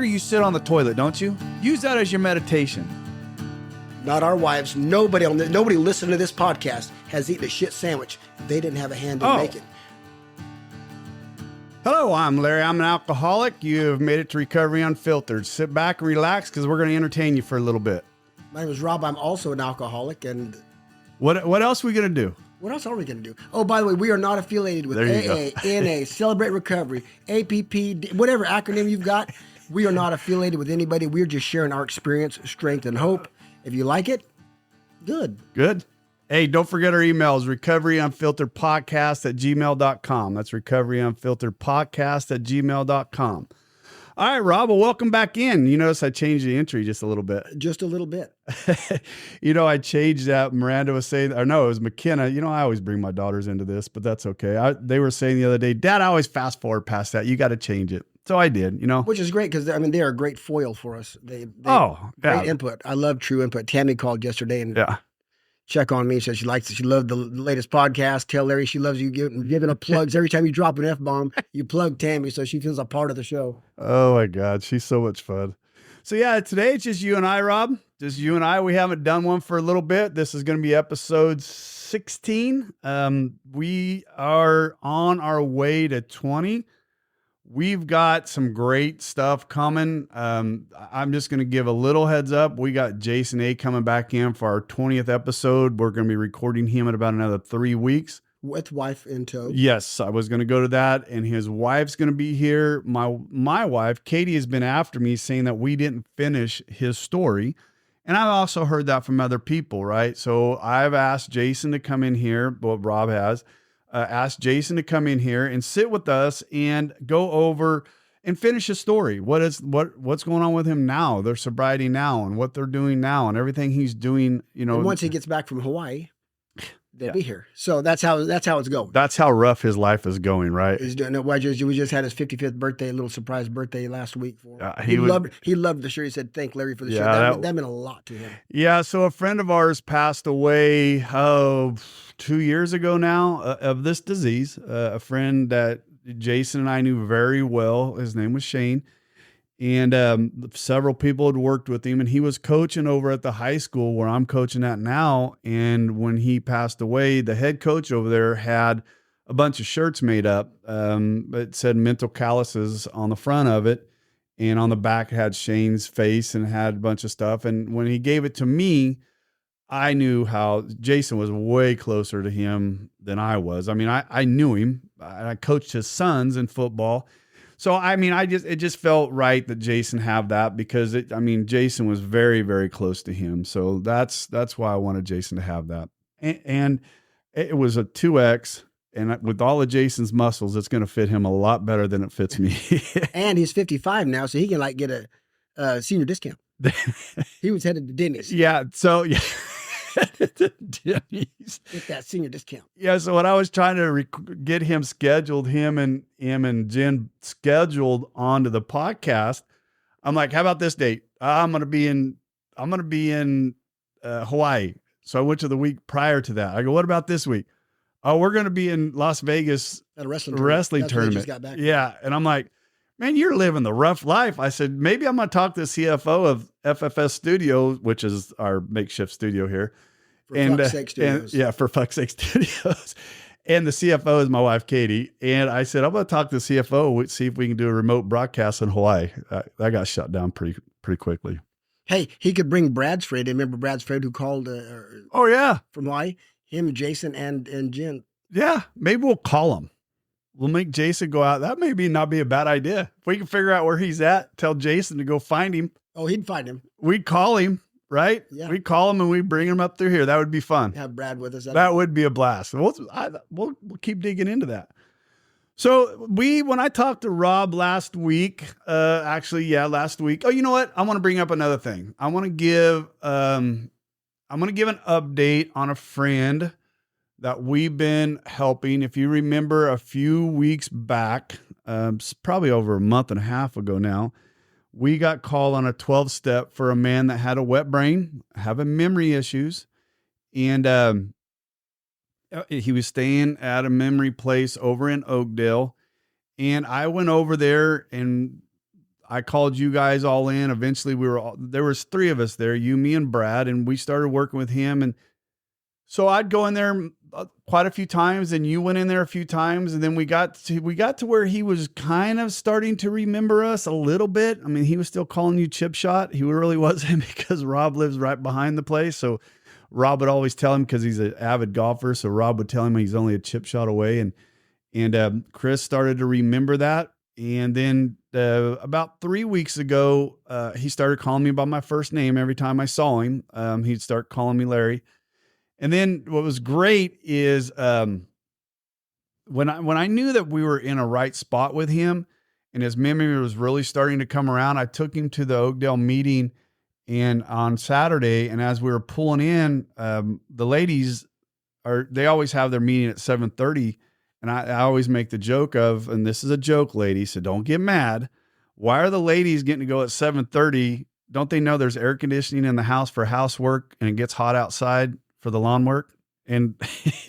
after you sit on the toilet, don't you? Use that as your meditation. Not our wives. Nobody listening to this podcast has eaten a shit sandwich. They didn't have a hand in making. Hello, I'm Larry. I'm an alcoholic. You have made it to Recovery Unfiltered. Sit back and relax because we're going to entertain you for a little bit. My name is Rob. I'm also an alcoholic. And what else are we going to do? What else are we going to do? Oh, by the way, we are not affiliated with AA, NA, Celebrate Recovery, APP, whatever acronym you've got. We are not affiliated with anybody. We're just sharing our experience, strength, and hope. If you like it, good. Good. Hey, don't forget our emails, recoveryunfilteredpodcast@gmail.com. That's recoveryunfilteredpodcast@gmail.com. All right, Rob, well, welcome back in. You notice I changed the entry just a little bit. Just a little bit. I changed that. Miranda was saying, or no, it was McKenna. I always bring my daughters into this, but that's okay. They were saying the other day, Dad, I always fast forward past that. You got to change it. So I did, Which is great because, they are a great foil for us. Great input. I love true input. Tammy called yesterday and check on me. Said she likes it. She loved the latest podcast. Tell Larry she loves you giving her plugs. Every time you drop an F-bomb, you plug Tammy so she feels a part of the show. Oh, my God. She's so much fun. So, today it's just you and I, Rob. Just you and I. We haven't done one for a little bit. This is going to be episode 16. We are on our way to 20. We've got some great stuff coming. I'm just going to give a little heads up. We got Jason A coming back in for our 20th episode. We're going to be recording him in about another 3 weeks. With wife in tow. Yes, I was going to go to that, and his wife's going to be here. My wife, Katie, has been after me saying that we didn't finish his story. And I've also heard that from other people, right? So I've asked Jason to come in here, well, Rob has. Asked Jason to come in here and sit with us and go over and finish his story. What's going on with him now, their sobriety now, and what they're doing now, and everything he's doing. And once he gets back from Hawaii, they'll be here. So that's how it's going. That's how rough his life is going, right? He's doing it. We just had his 55th birthday, a little surprise birthday last week for him. He loved the shirt. He said, "Thank Larry for the shirt." That meant a lot to him. Yeah. So a friend of ours passed away 2 years ago now of this disease. A friend that Jason and I knew very well. His name was Shane. And several people had worked with him, and he was coaching over at the high school where I'm coaching at now. And when he passed away, the head coach over there had a bunch of shirts made up. It said mental calluses on the front of it. And on the back had Shane's face and had a bunch of stuff. And when he gave it to me, I knew how Jason was way closer to him than I was. I knew him. I coached his sons in football. So, it just felt right that Jason have that because Jason was very, very close to him. So that's why I wanted Jason to have that. And it was a 2X, and with all of Jason's muscles, it's going to fit him a lot better than it fits me. And he's 55 now, so he can get a senior discount. He was headed to Denny's. Yeah. So, yeah. Get that senior discount. Yeah, so when I was trying to get him scheduled, him and Jen scheduled onto the podcast, I'm like, how about this date? I'm gonna be in Hawaii. So I went to the week prior to that. I go, what about this week? Oh, we're gonna be in Las Vegas at a wrestling tournament. Just got back. Yeah, and I'm like, man, you're living the rough life. I said, maybe I'm going to talk to the CFO of FFS Studio, which is our makeshift studio here. For fuck's sake studios. For fuck's sake studios. And the CFO is my wife, Katie. And I said, I'm going to talk to the CFO, see if we can do a remote broadcast in Hawaii. That got shut down pretty quickly. Hey, he could bring Brad's friend. Remember Brad's friend who called? Oh, yeah. From Hawaii? Him, Jason, and Jen. Yeah, maybe we'll call him. We'll make Jason go out. That may not be a bad idea. If we can figure out where he's at, tell Jason to go find him. Oh, he'd find him. We'd call him, right? Yeah. We'd call him and we'd bring him up through here. That would be fun. Have Brad with us. That would be a blast. We'll keep digging into that. So when I talked to Rob last week, last week. Oh, you know what? I want to bring up another thing. I want to give an update on a friend that we've been helping. If you remember a few weeks back, probably over a month and a half ago now, we got called on a 12-step for a man that had a wet brain, having memory issues. And he was staying at a memory place over in Oakdale. And I went over there and I called you guys all in. Eventually there was 3 of us there, you, me, and Brad, and we started working with him. And so I'd go in there quite a few times, and you went in there a few times. And then we got to where he was kind of starting to remember us a little bit. I mean, he was still calling you Chip Shot. He really wasn't, because Rob lives right behind the place. So Rob would always tell him, because he's an avid golfer. So Rob would tell him he's only a chip shot away. And Chris started to remember that. And then about 3 weeks ago, he started calling me by my first name every time I saw him. He'd start calling me Larry. And then what was great is when I knew that we were in a right spot with him and his memory was really starting to come around, I took him to the Oakdale meeting and on Saturday. And as we were pulling in, the ladies they always have their meeting at 7:30. And I always make the joke of, and this is a joke, ladies, so don't get mad. Why are the ladies getting to go at 7:30? Don't they know there's air conditioning in the house for housework and it gets hot outside for the lawn work? And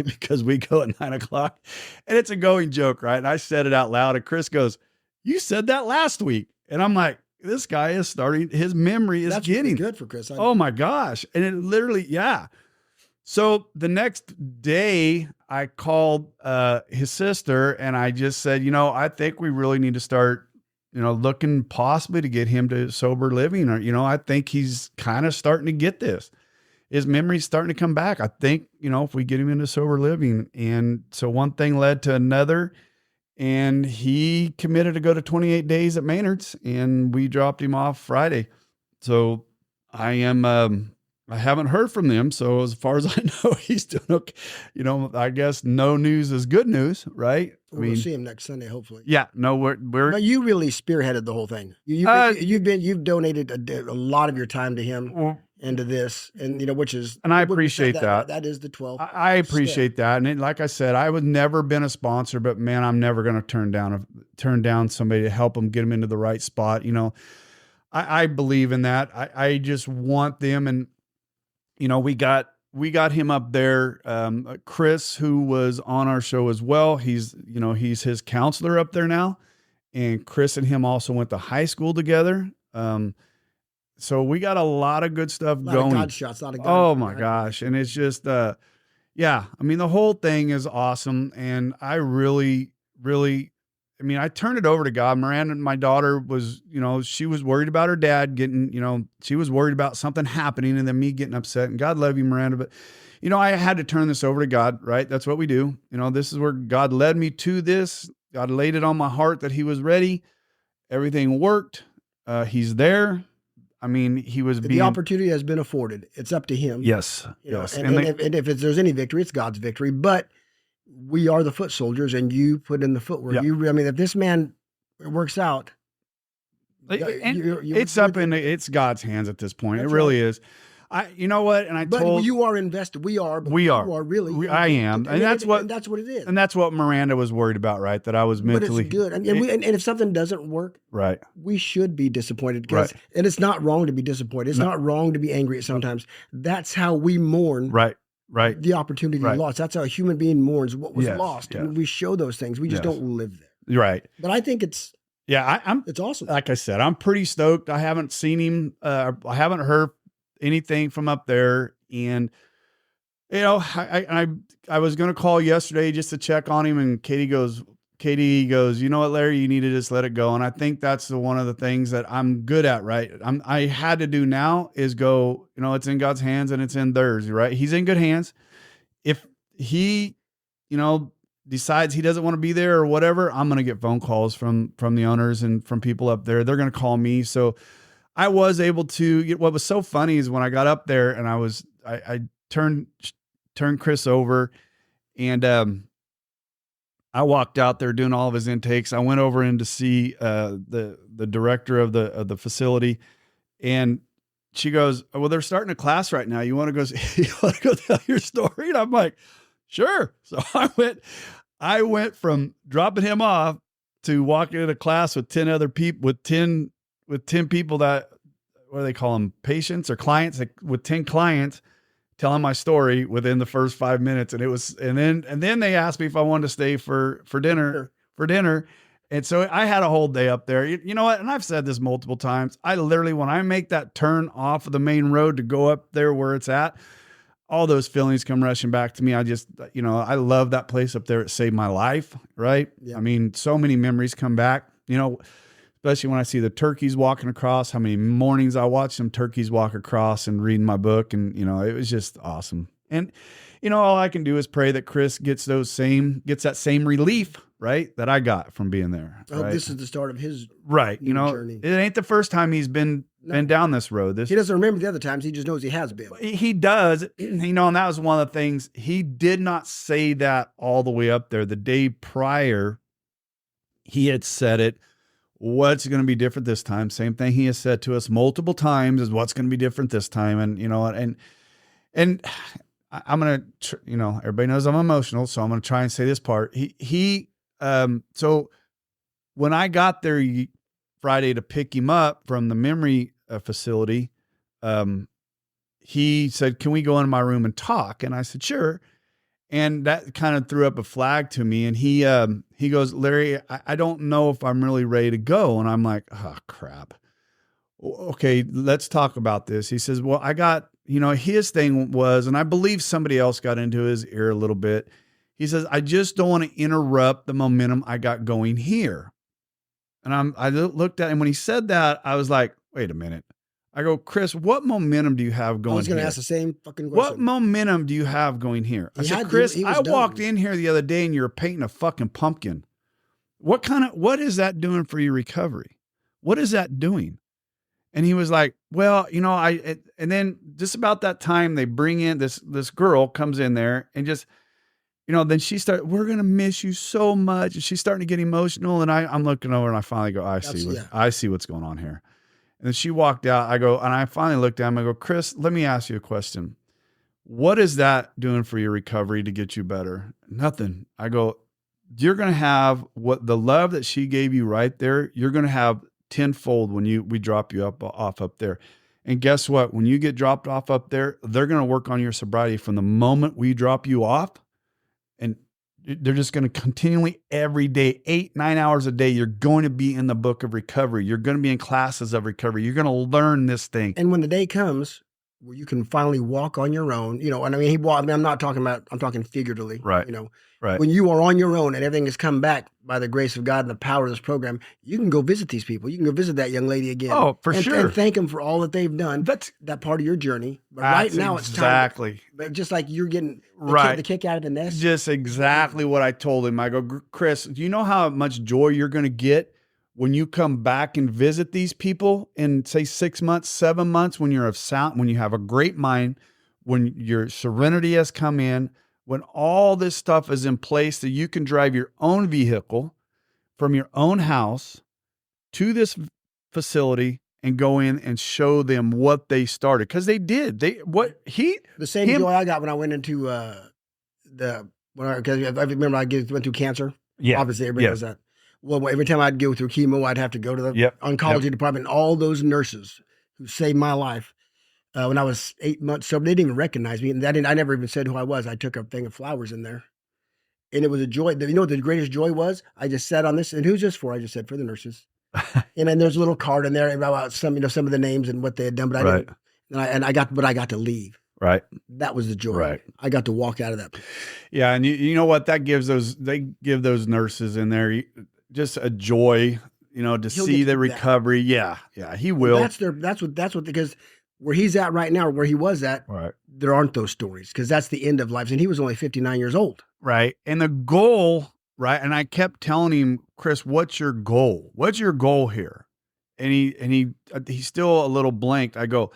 because we go at 9 o'clock, and it's a going joke, right? And I said it out loud, and Chris goes, "You said that last week." And I'm like, this guy is starting, his memory is getting good for Chris. Oh my gosh. And it literally, yeah. So the next day I called his sister, and I just said, I think we really need to start, looking possibly to get him to sober living, or, I think he's kind of starting to get this. His memory's starting to come back. I think, if we get him into sober living. And so one thing led to another, and he committed to go to 28 days at Maynard's, and we dropped him off Friday. So I haven't heard from them. So as far as I know, he's doing okay. I guess no news is good news, right? We'll see him next Sunday, hopefully. Yeah, no, we're. But you really spearheaded the whole thing. You've donated a lot of your time to him into this, and which is, and I appreciate that. That is the 12th. I appreciate that, and like I said, I would never been a sponsor, but man, I'm never going to turn down somebody to help them get them into the right spot. I believe in that. I just want them, and we got him up there. Chris, who was on our show as well, he's his counselor up there now, and Chris and him also went to high school together. So we got a lot of good stuff going. God shots, a lot of God. Oh my gosh. And it's just, yeah, I mean, the whole thing is awesome. And I really, I turned it over to God. Miranda, my daughter, was, she was worried about her dad getting, she was worried about something happening and then me getting upset. And God love you, Miranda. But, I had to turn this over to God, right? That's what we do. This is where God led me to this. God laid it on my heart that he was ready. Everything worked. He's there. I mean, the opportunity has been afforded. It's up to him. Yes. Yes. And if there's any victory, it's God's victory. But we are the foot soldiers, and you put in the footwork. Yep. If this man works out, it's God's hands at this point. It really is. You know what? And you are invested. We are. We are. You are really. I am, and that's what it is. And that's what Miranda was worried about, right? That I was mentally. But it's good, and if something doesn't work, right, we should be disappointed. Right. And it's not wrong to be disappointed. It's not wrong to be angry at sometimes. That's how we mourn. Right. The opportunity lost. That's how a human being mourns what was lost. Yes. And we show those things. We just don't live there. Right. But I think it's. Yeah, it's awesome. Like I said, I'm pretty stoked. I haven't seen him. I haven't heard anything from up there, and I was going to call yesterday just to check on him, and Katie goes, you know what, Larry, you need to just let it go. And I think that's one of the things that I'm good at, right? I had to do now is go, it's in God's hands and it's in theirs, right? He's in good hands. If he, decides he doesn't want to be there or whatever, I'm going to get phone calls from the owners and from people up there. They're going to call me. So I was able to, what was so funny is when I got up there and I turned Chris over, and I walked out there doing all of his intakes. I went over in to see the director of the facility, and she goes, "Well, they're starting a class right now. You want to go tell your story?" And I'm like, "Sure." So I went from dropping him off to walking in a class with 10 other people, with 10 people that, what do they call them, patients or clients, with 10 clients, telling my story within the first 5 minutes. And then they asked me if I wanted to stay for dinner. And so I had a whole day up there. You know what? And I've said this multiple times. I literally, when I make that turn off of the main road to go up there where it's at, all those feelings come rushing back to me. I just, I love that place up there. It saved my life, right? Yeah. I mean, so many memories come back, especially when I see the turkeys walking across, how many mornings I watch them turkeys walk across and reading my book. And, it was just awesome. And, all I can do is pray that Chris gets that same relief, right, that I got from being there. I hope this is the start of his right. journey. It ain't the first time he's been down this road. He doesn't remember the other times. He just knows he has been. He does, and that was one of the things. He did not say that all the way up there. The day prior, he had said it. What's going to be different this time? Same thing he has said to us multiple times is what's going to be different this time. And, and I'm going to, everybody knows I'm emotional, so I'm going to try and say this part. So when I got there Friday to pick him up from the memory facility, he said, "Can we go into my room and talk?" And I said, "Sure." And that kind of threw up a flag to me. And he goes, "Larry, I don't know if I'm really ready to go." And I'm like, "Oh, crap. Okay, let's talk about this." He says, "Well, I got, his thing was, and I believe somebody else got into his ear a little bit. He says, I just don't want to interrupt the momentum I got going here." And I looked at him when he said that, I was like, wait a minute. I go, "Chris, what momentum do you have going here?" I was going to ask the same fucking question. What momentum do you have going here? I said, "Chris, I walked in here the other day and you were painting a fucking pumpkin. What is that doing for your recovery? What is that doing?" And he was like, "Well, and then just about that time they bring in this girl comes in there and just, then she started, "We're going to miss you so much." And she's starting to get emotional. And I'm looking over and I finally go, I see what's going on here. And then she walked out. I go, and I finally looked at him. I go, "Chris, let me ask you a question. What is that doing for your recovery to get you better?" "Nothing." I go, "You're going to have what the love that she gave you right there. You're going to have tenfold when we drop you off up there. And guess what? When you get dropped off up there, they're going to work on your sobriety from the moment we drop you off. And they're just going to continually every day, 8-9 hours a day, you're going to be in the book of recovery. You're going to be in classes of recovery. You're going to learn this thing." And when the day comes where you can finally walk on your own, and I'm talking figuratively, right. Right. When you are on your own and everything has come back by the grace of God and the power of this program, you can go visit these people. You can go visit that young lady again. Oh, for sure. And thank them for all that they've done. That's that part of your journey. But right now it's time. Exactly. But just like you're getting the kick out of the nest. Just exactly what I told him. I go, "Chris, do you know how much joy you're going to get when you come back and visit these people in, say, 6 months, 7 months, when you have a great mind, when your serenity has come in, when all this stuff is in place that you can drive your own vehicle from your own house to this facility and go in and show them what they started." Because they did. The same joy I got when I went into because I remember I went through cancer. Yeah. Obviously, everybody knows that. Well, every time I'd go through chemo, I'd have to go to the oncology department. And all those nurses who saved my life when I was 8 months sober, they didn't even recognize me. And I never even said who I was. I took a thing of flowers in there. And it was a joy. You know what the greatest joy was? I just sat on this. And who's this for? I just said, for the nurses. And then there's a little card in there about some of the names and what they had done. But I didn't. And I got to leave. Right. That was the joy. Right. I got to walk out of that. Yeah. And you know what? They give those nurses in there just a joy, to see the recovery. Yeah. Yeah. He will. That's what, because where he's at right now, or where he was at, right, there aren't those stories, because that's the end of life. And he was only 59 years old. Right. And the goal, right. And I kept telling him, "Chris, what's your goal? What's your goal here?" And he's still a little blanked. I go,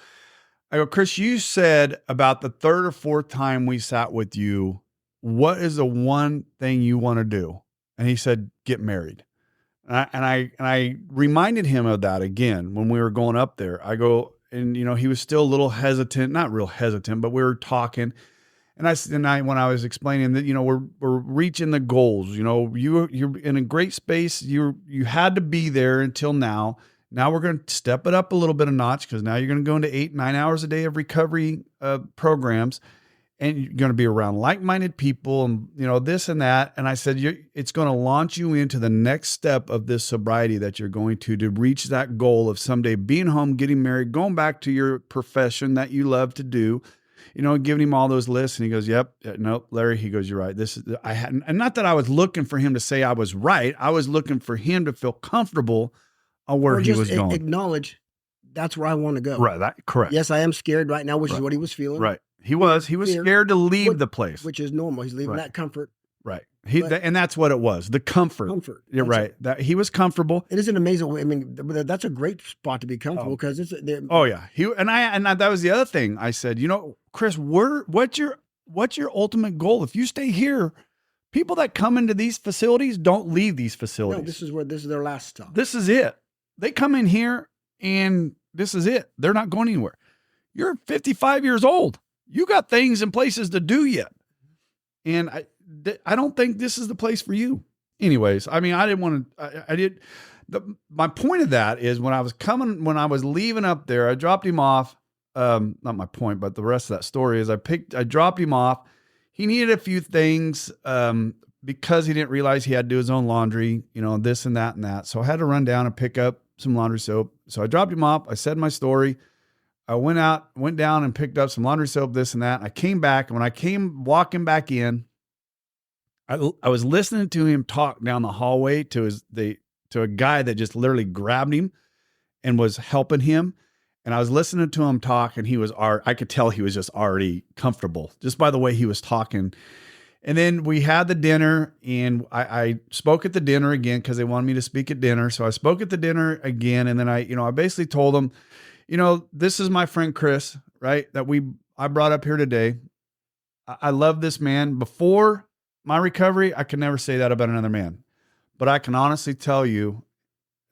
"Chris, you said about the third or fourth time we sat with you, what is the one thing you want to do?" And he said, "Get married." And I reminded him of that again when we were going up there. I go, and he was still a little hesitant, not real hesitant, but we were talking. And when I was explaining that, we're reaching the goals, you're in a great space. You had to be there until now. Now we're going to step it up a little bit a notch, because now you're going to go into 8-9 hours a day of recovery programs. and you're going to be around like-minded people and, this and that. And I said, it's going to launch you into the next step of this sobriety that you're going to reach that goal of someday being home, getting married, going back to your profession that you love to do, giving him all those lists. And he goes, yep, nope, Larry, he goes, you're right. I hadn't, and not that I was looking for him to say I was right. I was looking for him to feel comfortable on where he was going. Acknowledge that's where I want to go. Right. Correct. Yes, I am scared right now, which is what he was feeling. Right. He was scared to leave the place, which is normal. He's leaving that comfort. Right. And that's what it was. The comfort. You're right. That he was comfortable. It is an amazing. I mean, that's a great spot to be comfortable because it's. Oh yeah. That was the other thing. I said, Chris, what's your ultimate goal? If you stay here, people that come into these facilities don't leave these facilities. No, this is their last stop. This is it. They come in here and this is it. They're not going anywhere. You're 55 years old. You got things and places to do yet. And I don't think this is the place for you. Anyways, I mean, I didn't want to, my point of that is when I was leaving up there, I dropped him off. Not my point, but the rest of that story is I dropped him off. He needed a few things, because he didn't realize he had to do his own laundry, this and that and that. So I had to run down and pick up some laundry soap. So I dropped him off. I said my story. I went down and picked up some laundry soap, this and that. And I came back. And when I came walking back in, I was listening to him talk down the hallway to a guy that just literally grabbed him and was helping him. And I was listening to him talk, and I could tell he was just already comfortable just by the way he was talking. And then we had the dinner, and I spoke at the dinner again because they wanted me to speak at dinner. So I spoke at the dinner again. And then I basically told them, this is my friend Chris, right? That I brought up here today. I love this man. Before my recovery, I could never say that about another man, but I can honestly tell you,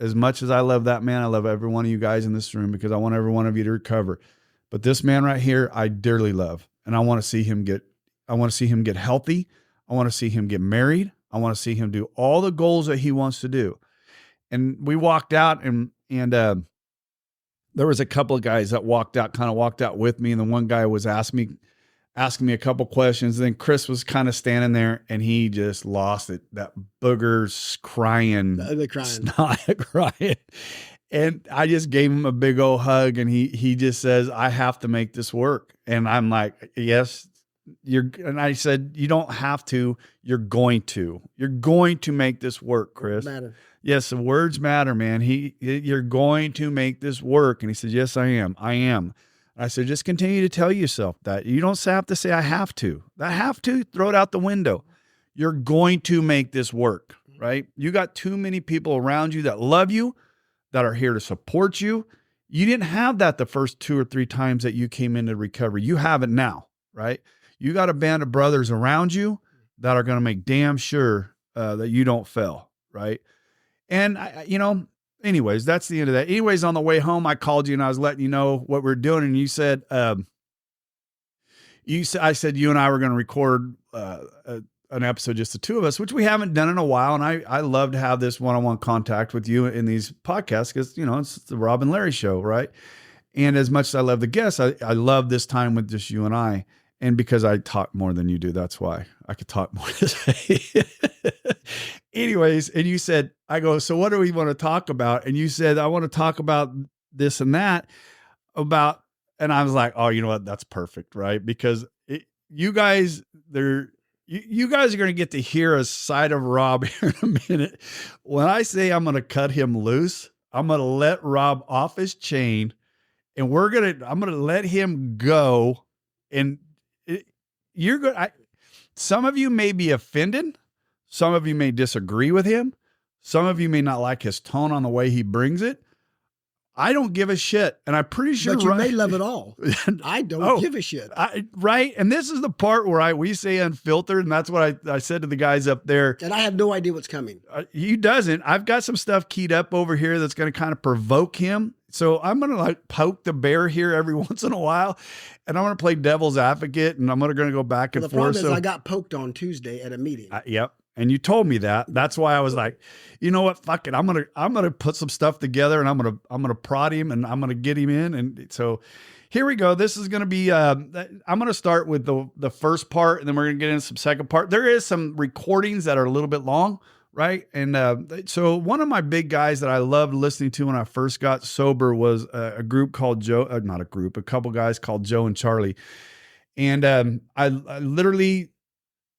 as much as I love that man, I love every one of you guys in this room because I want every one of you to recover. But this man right here, I dearly love, and I want to see him get healthy. I want to see him get married. I want to see him do all the goals that he wants to do. And we walked out and there was a couple of guys that walked out with me. And then one guy was asking me a couple questions. And then Chris was kind of standing there and he just lost it. That booger's crying. Snot crying. And I just gave him a big old hug. And he just says, I have to make this work. And I'm like, yes, and I said, you don't have to, you're going to make this work, Chris. Matter. Yes, the words matter, man. You're going to make this work. And he said, yes, I am. I said, just continue to tell yourself that. You don't have to say, I have to. I have to, throw it out the window. You're going to make this work, right? You got too many people around you that love you, that are here to support you. You didn't have that the first 2 or 3 times that you came into recovery. You have it now, right? You got a band of brothers around you that are going to make damn sure that you don't fail, right? And, anyways, that's the end of that. Anyways, on the way home, I called you and I was letting you know what we're doing. And you said, I said you and I were going to record an episode, just the two of us, which we haven't done in a while. And I love to have this one-on-one contact with you in these podcasts because, it's the Rob and Larry show, right? And as much as I love the guests, I love this time with just you and I. And because I talk more than you do, that's why I could talk more. Anyways, and you said, I go, so what do we want to talk about? And you said, I want to talk about this and that and I was like, oh, you know what? That's perfect, right? Because you guys are going to get to hear a side of Rob here in a minute. When I say I'm going to cut him loose, I'm going to let Rob off his chain and I'm going to let him go. And some of you may be offended. Some of you may disagree with him. Some of you may not like his tone on the way he brings it. I don't give a shit. And I'm pretty sure. But you may love it all. I don't give a shit. Right. And this is the part where we say unfiltered. And that's what I said to the guys up there. And I have no idea what's coming. He doesn't. I've got some stuff keyed up over here that's going to kind of provoke him. So I'm going to poke the bear here every once in a while. And I'm going to play devil's advocate. And I'm going to go back and forth. The problem is I got poked on Tuesday at a meeting. Yep. And you told me that. That's why I was like, you know what? Fuck it. I'm gonna put some stuff together and I'm gonna prod him and I'm gonna get him in. And so here we go. This is going to be, I'm going to start with the first part, and then we're going to get into some second part. There is some recordings that are a little bit long, right? And so one of my big guys that I loved listening to when I first got sober was a group called a couple guys called Joe and Charlie. And I literally,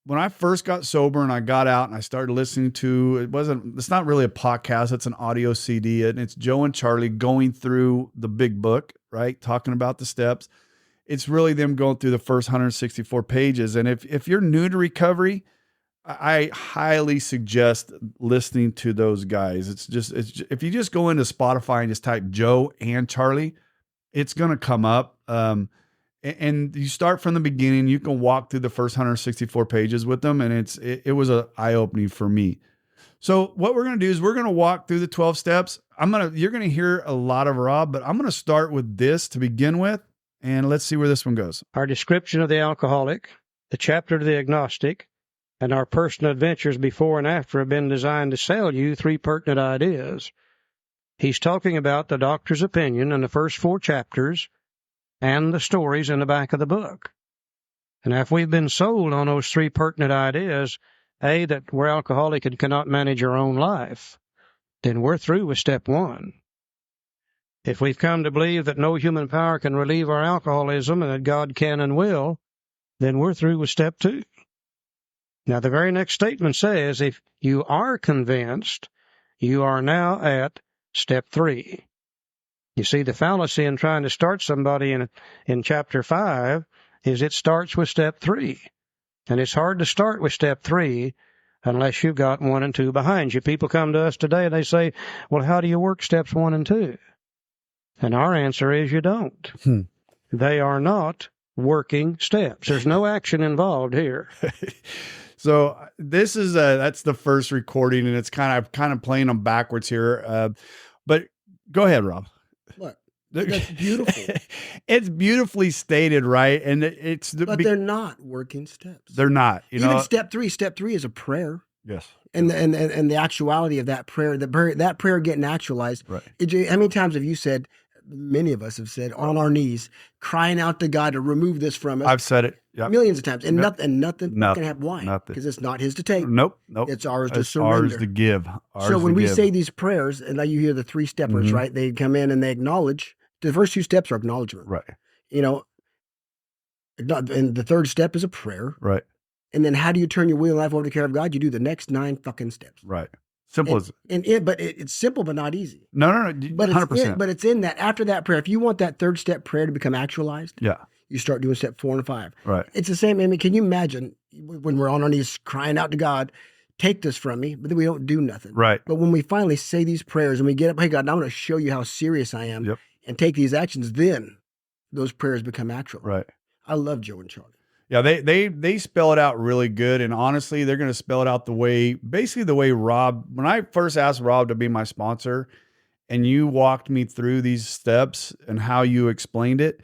when I first got sober and I got out and I started listening to, it's not really a podcast, it's an audio CD, and it's Joe and Charlie going through the big book, right? Talking about the steps. It's really them going through the first 164 pages. And if you're new to recovery, I highly suggest listening to those guys. If you just go into Spotify and just type Joe and Charlie, it's going to come up. And you start from the beginning. You can walk through the first 164 pages with them, and it was an eye-opening for me. So what we're going to do is we're going to walk through the 12 steps. You're going to hear a lot of Rob, but I'm going to start with this to begin with, and let's see where this one goes. Our description of the alcoholic, the chapter to the agnostic, and our personal adventures before and after have been designed to sell you 3 pertinent ideas. He's talking about the doctor's opinion in the first 4 chapters, and the stories in the back of the book. And if we've been sold on those 3 pertinent ideas, A, that we're alcoholic and cannot manage our own life, then we're through with step 1. If we've come to believe that no human power can relieve our alcoholism and that God can and will, then we're through with step 2. Now, the very next statement says, if you are convinced, you are now at step 3. You see, the fallacy in trying to start somebody in chapter 5 is it starts with step 3. And it's hard to start with step 3 unless you've got 1 and 2 behind you. People come to us today and they say, well, how do you work steps 1 and 2? And our answer is you don't. They are not working steps. There's no action involved here. So this is that's the first recording, and it's kind of playing them backwards here. But go ahead, Rob. Look, that's beautiful. It's beautifully stated, right? And but they're not working steps. They're not. Even step 3. Step 3 is a prayer. Yes. And the actuality of that prayer, that prayer getting actualized. Right. How many times have you said? Many of us have said on our knees, crying out to God to remove this from us. I've said it millions of times, and Yep. nothing can happen. Why? Because it's not His to take. Nope. It's ours to surrender. Ours to give. So when we say these prayers, and now you hear the 3 steppers, right? They come in and they acknowledge. The first 2 steps are acknowledgement, right? And the third step is a prayer, right? And then how do you turn your will and life over to the care of God? You do the next 9 fucking steps, right? Simple as but it's simple, but not easy. No, but 100%. But it's in that after that prayer. If you want that third step prayer to become actualized, yeah, you start doing step 4 and 5. Right. It's the same. I mean, can you imagine when we're on our knees crying out to God, take this from me, but then we don't do nothing. Right. But when we finally say these prayers and we get up, hey God, now I'm going to show you how serious I am, yep, and take these actions, then those prayers become actual. Right. I love Joe and Charlie. Yeah, they spell it out really good, and honestly, they're going to spell it out basically the way Rob. When I first asked Rob to be my sponsor, and you walked me through these steps and how you explained it,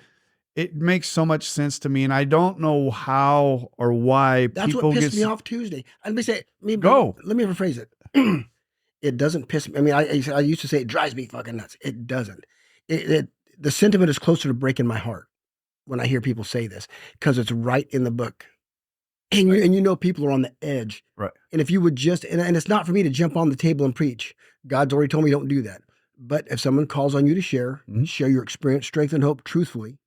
it makes so much sense to me, and I don't know how or why. That's people what pissed me off Tuesday. Let me say, let me rephrase it. It doesn't piss me. I mean, I used to say it drives me fucking nuts. It doesn't. The sentiment is closer to breaking my heart when I hear people say this, because it's right in the book. And, right. People are on the edge. Right. And if you would just, and it's not for me to jump on the table and preach. God's already told me don't do that. But if someone calls on you to share your experience, strength, and hope truthfully,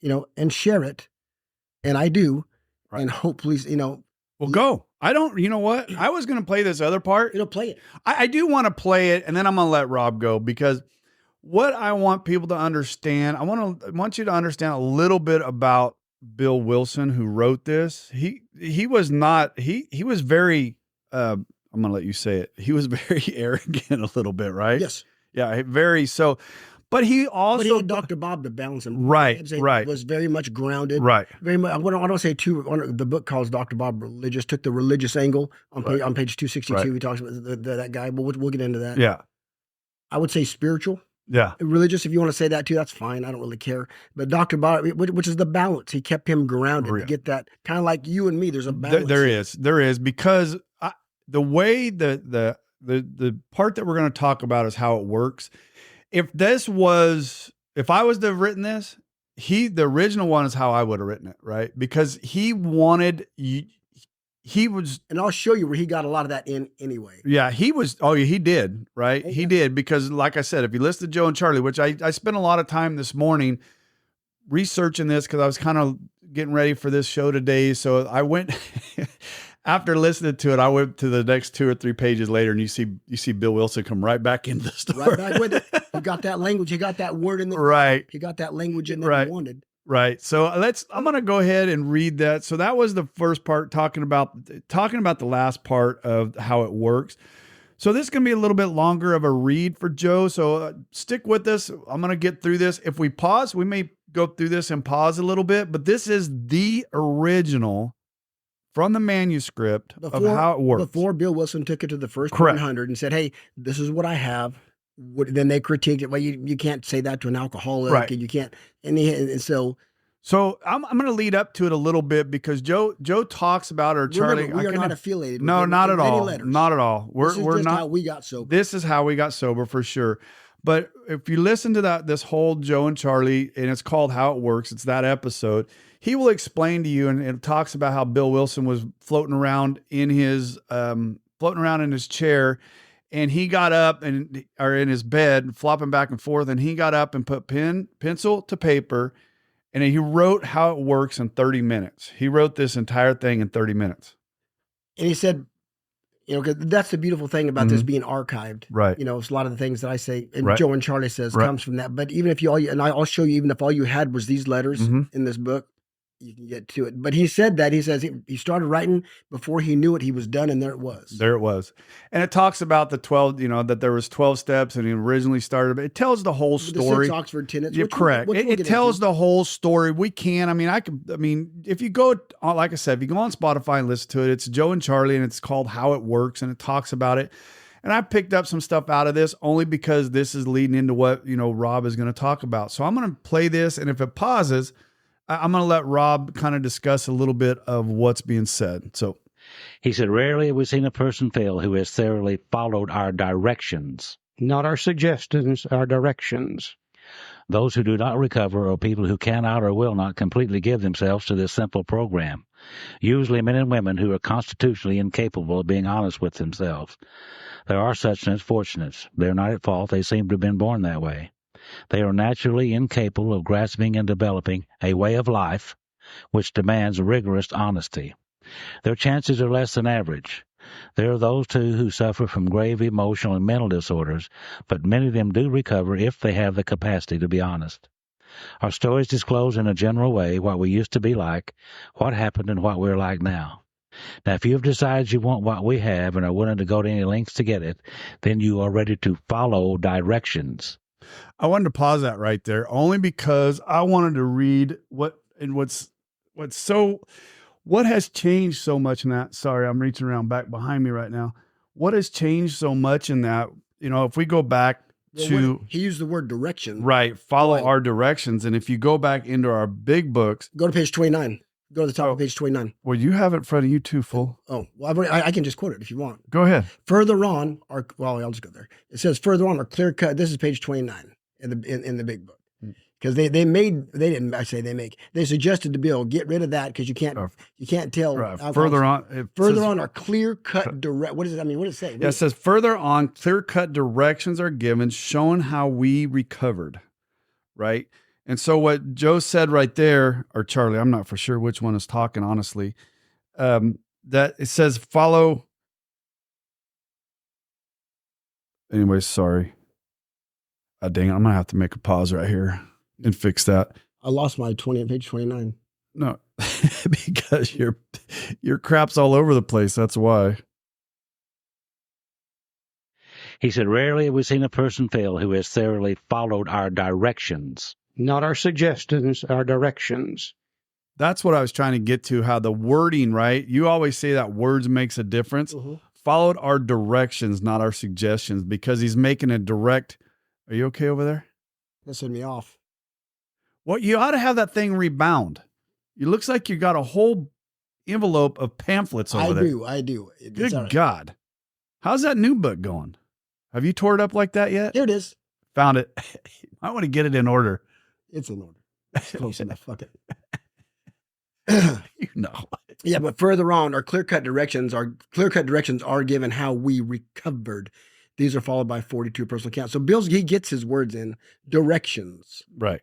and share it, and I do, right. And hopefully, well, go. I don't, you know what? I was going to play this other part. Play it. I do want to play it, and then I'm going to let Rob go, because what I want people to understand, I want you to understand a little bit about Bill Wilson, who wrote this. He was very, I'm going to let you say it. He was very arrogant a little bit, right? Yes. Yeah, very so. But he also... But he had Dr. Bob to balance him. Right. Was very much grounded. Right. Very much. I don't say the book calls Dr. Bob religious, took the religious angle on page 262. Right. He talks about that guy, but we'll get into that. Yeah. I would say spiritual. Yeah. Religious, if you want to say that too, that's fine. I don't really care. But Dr. Bob, which is the balance, he kept him grounded to get that, kind of like you and me, there's a balance. There is, because the way the part that we're going to talk about is how it works. If I was to have written this, the original one is how I would have written it, right? Because he wanted he was, and I'll show you where he got a lot of that in anyway. yeah, he did, right? He did, because like I said, if you listen to Joe and Charlie, which I spent a lot of time this morning researching this because I was kind of getting ready for this show today. So I went after listening to it, I went to the next 2 or 3 pages later, and you see Bill Wilson come right back into the story. Right back with it. You got that language. You got that word in there. Right. You got that language in there you wanted. Right. So I'm going to go ahead and read that. So that was the first part, talking about the last part of how it works. So this is going to be a little bit longer of a read for Joe. So stick with us. I'm going to get through this. If we pause, we may go through this and pause a little bit, but this is the original from the manuscript of how it works. Before Bill Wilson took it to the first 100 and said, hey, this is what I have. Then they critiqued it. Well, you can't say that to an alcoholic. Right. And you can't. And so I'm going to lead up to it a little bit, because Joe talks about, or Charlie. Remember, we are not affiliated with No, not at all. letters. Not at all. We're just not how we got sober. This is how we got sober for sure. But if you listen to this whole Joe and Charlie, and it's called How It Works, it's that episode, he will explain to you, and it talks about how Bill Wilson was floating around in his chair, and he got up or in his bed, flopping back and forth, and he got up and put pencil to paper, and he wrote how it works in 30 minutes. He wrote this entire thing in 30 minutes. And he said, because that's the beautiful thing about this being archived. Right. It's a lot of the things that I say, and Joe and Charlie says comes from that. But even if I'll show you, even if all you had was these letters in this book, you can get to it. But he said that, he says he started writing before he knew it, he was done, and there it was. There it was. And it talks about the 12, that there was 12 steps, and he originally started, but it tells the whole story. The 6 Oxford tenets. You're correct. It tells the whole story. We can, if you go, like I said, if you go on Spotify and listen to it, it's Joe and Charlie, and it's called How It Works, and it talks about it. And I picked up some stuff out of this only because this is leading into what, Rob is going to talk about. So I'm going to play this, and if it pauses, I'm going to let Rob kind of discuss a little bit of what's being said. So he said, rarely have we seen a person fail who has thoroughly followed our directions. Not our suggestions, our directions. Those who do not recover are people who cannot or will not completely give themselves to this simple program. Usually men and women who are constitutionally incapable of being honest with themselves. There are such unfortunates. They're not at fault. They seem to have been born that way. They are naturally incapable of grasping and developing a way of life which demands rigorous honesty. Their chances are less than average. There are those, too, who suffer from grave emotional and mental disorders, but many of them do recover if they have the capacity to be honest. Our stories disclose in a general way what we used to be like, what happened, and what we're like now. Now, if you have decided you want what we have and are willing to go to any lengths to get it, then you are ready to follow directions. I wanted to pause that right there, only because I wanted to read what has changed so much in that. Sorry, I'm reaching around back behind me right now. What has changed so much in that? If we go back to, he used the word direction, right? Follow our directions, and if you go back into our big books, go to page 29. Go to the top of page 29. Well, you have it in front of you too, full. Oh, well, I can just quote it if you want. Go ahead. Further on, I'll just go there. It says further on, are clear cut. This is page 29 in the big book. Because they suggested to Bill, get rid of that because you can't tell. Right. Further on are clear cut direct. What does that mean? What does it say? Yeah, it says further on, clear cut directions are given, showing how we recovered. Right. And so what Joe said right there, or Charlie, I'm not for sure which one is talking, honestly, that it says follow. Anyway, sorry. Dang it, I'm going to have to make a pause right here and fix that. I lost my page 29. No, because your crap's all over the place. That's why. He said, rarely have we seen a person fail who has thoroughly followed our directions. Not our suggestions, our directions. That's what I was trying to get to, how the wording, right? You always say that words makes a difference. Mm-hmm. Followed our directions, not our suggestions, because he's making a direct. Are you okay over there? That set me off. Well, you ought to have that thing rebound. It looks like you got a whole envelope of pamphlets over there. I do. Good right. God. How's that new book going? Have you tore it up like that yet? Here it is. Found it. I want to get it in order. It's in order. It's close enough. Fuck it. You know. Yeah, but further on, our clear-cut directions are given how we recovered. These are followed by 42 personal accounts. So he gets his words in directions. Right.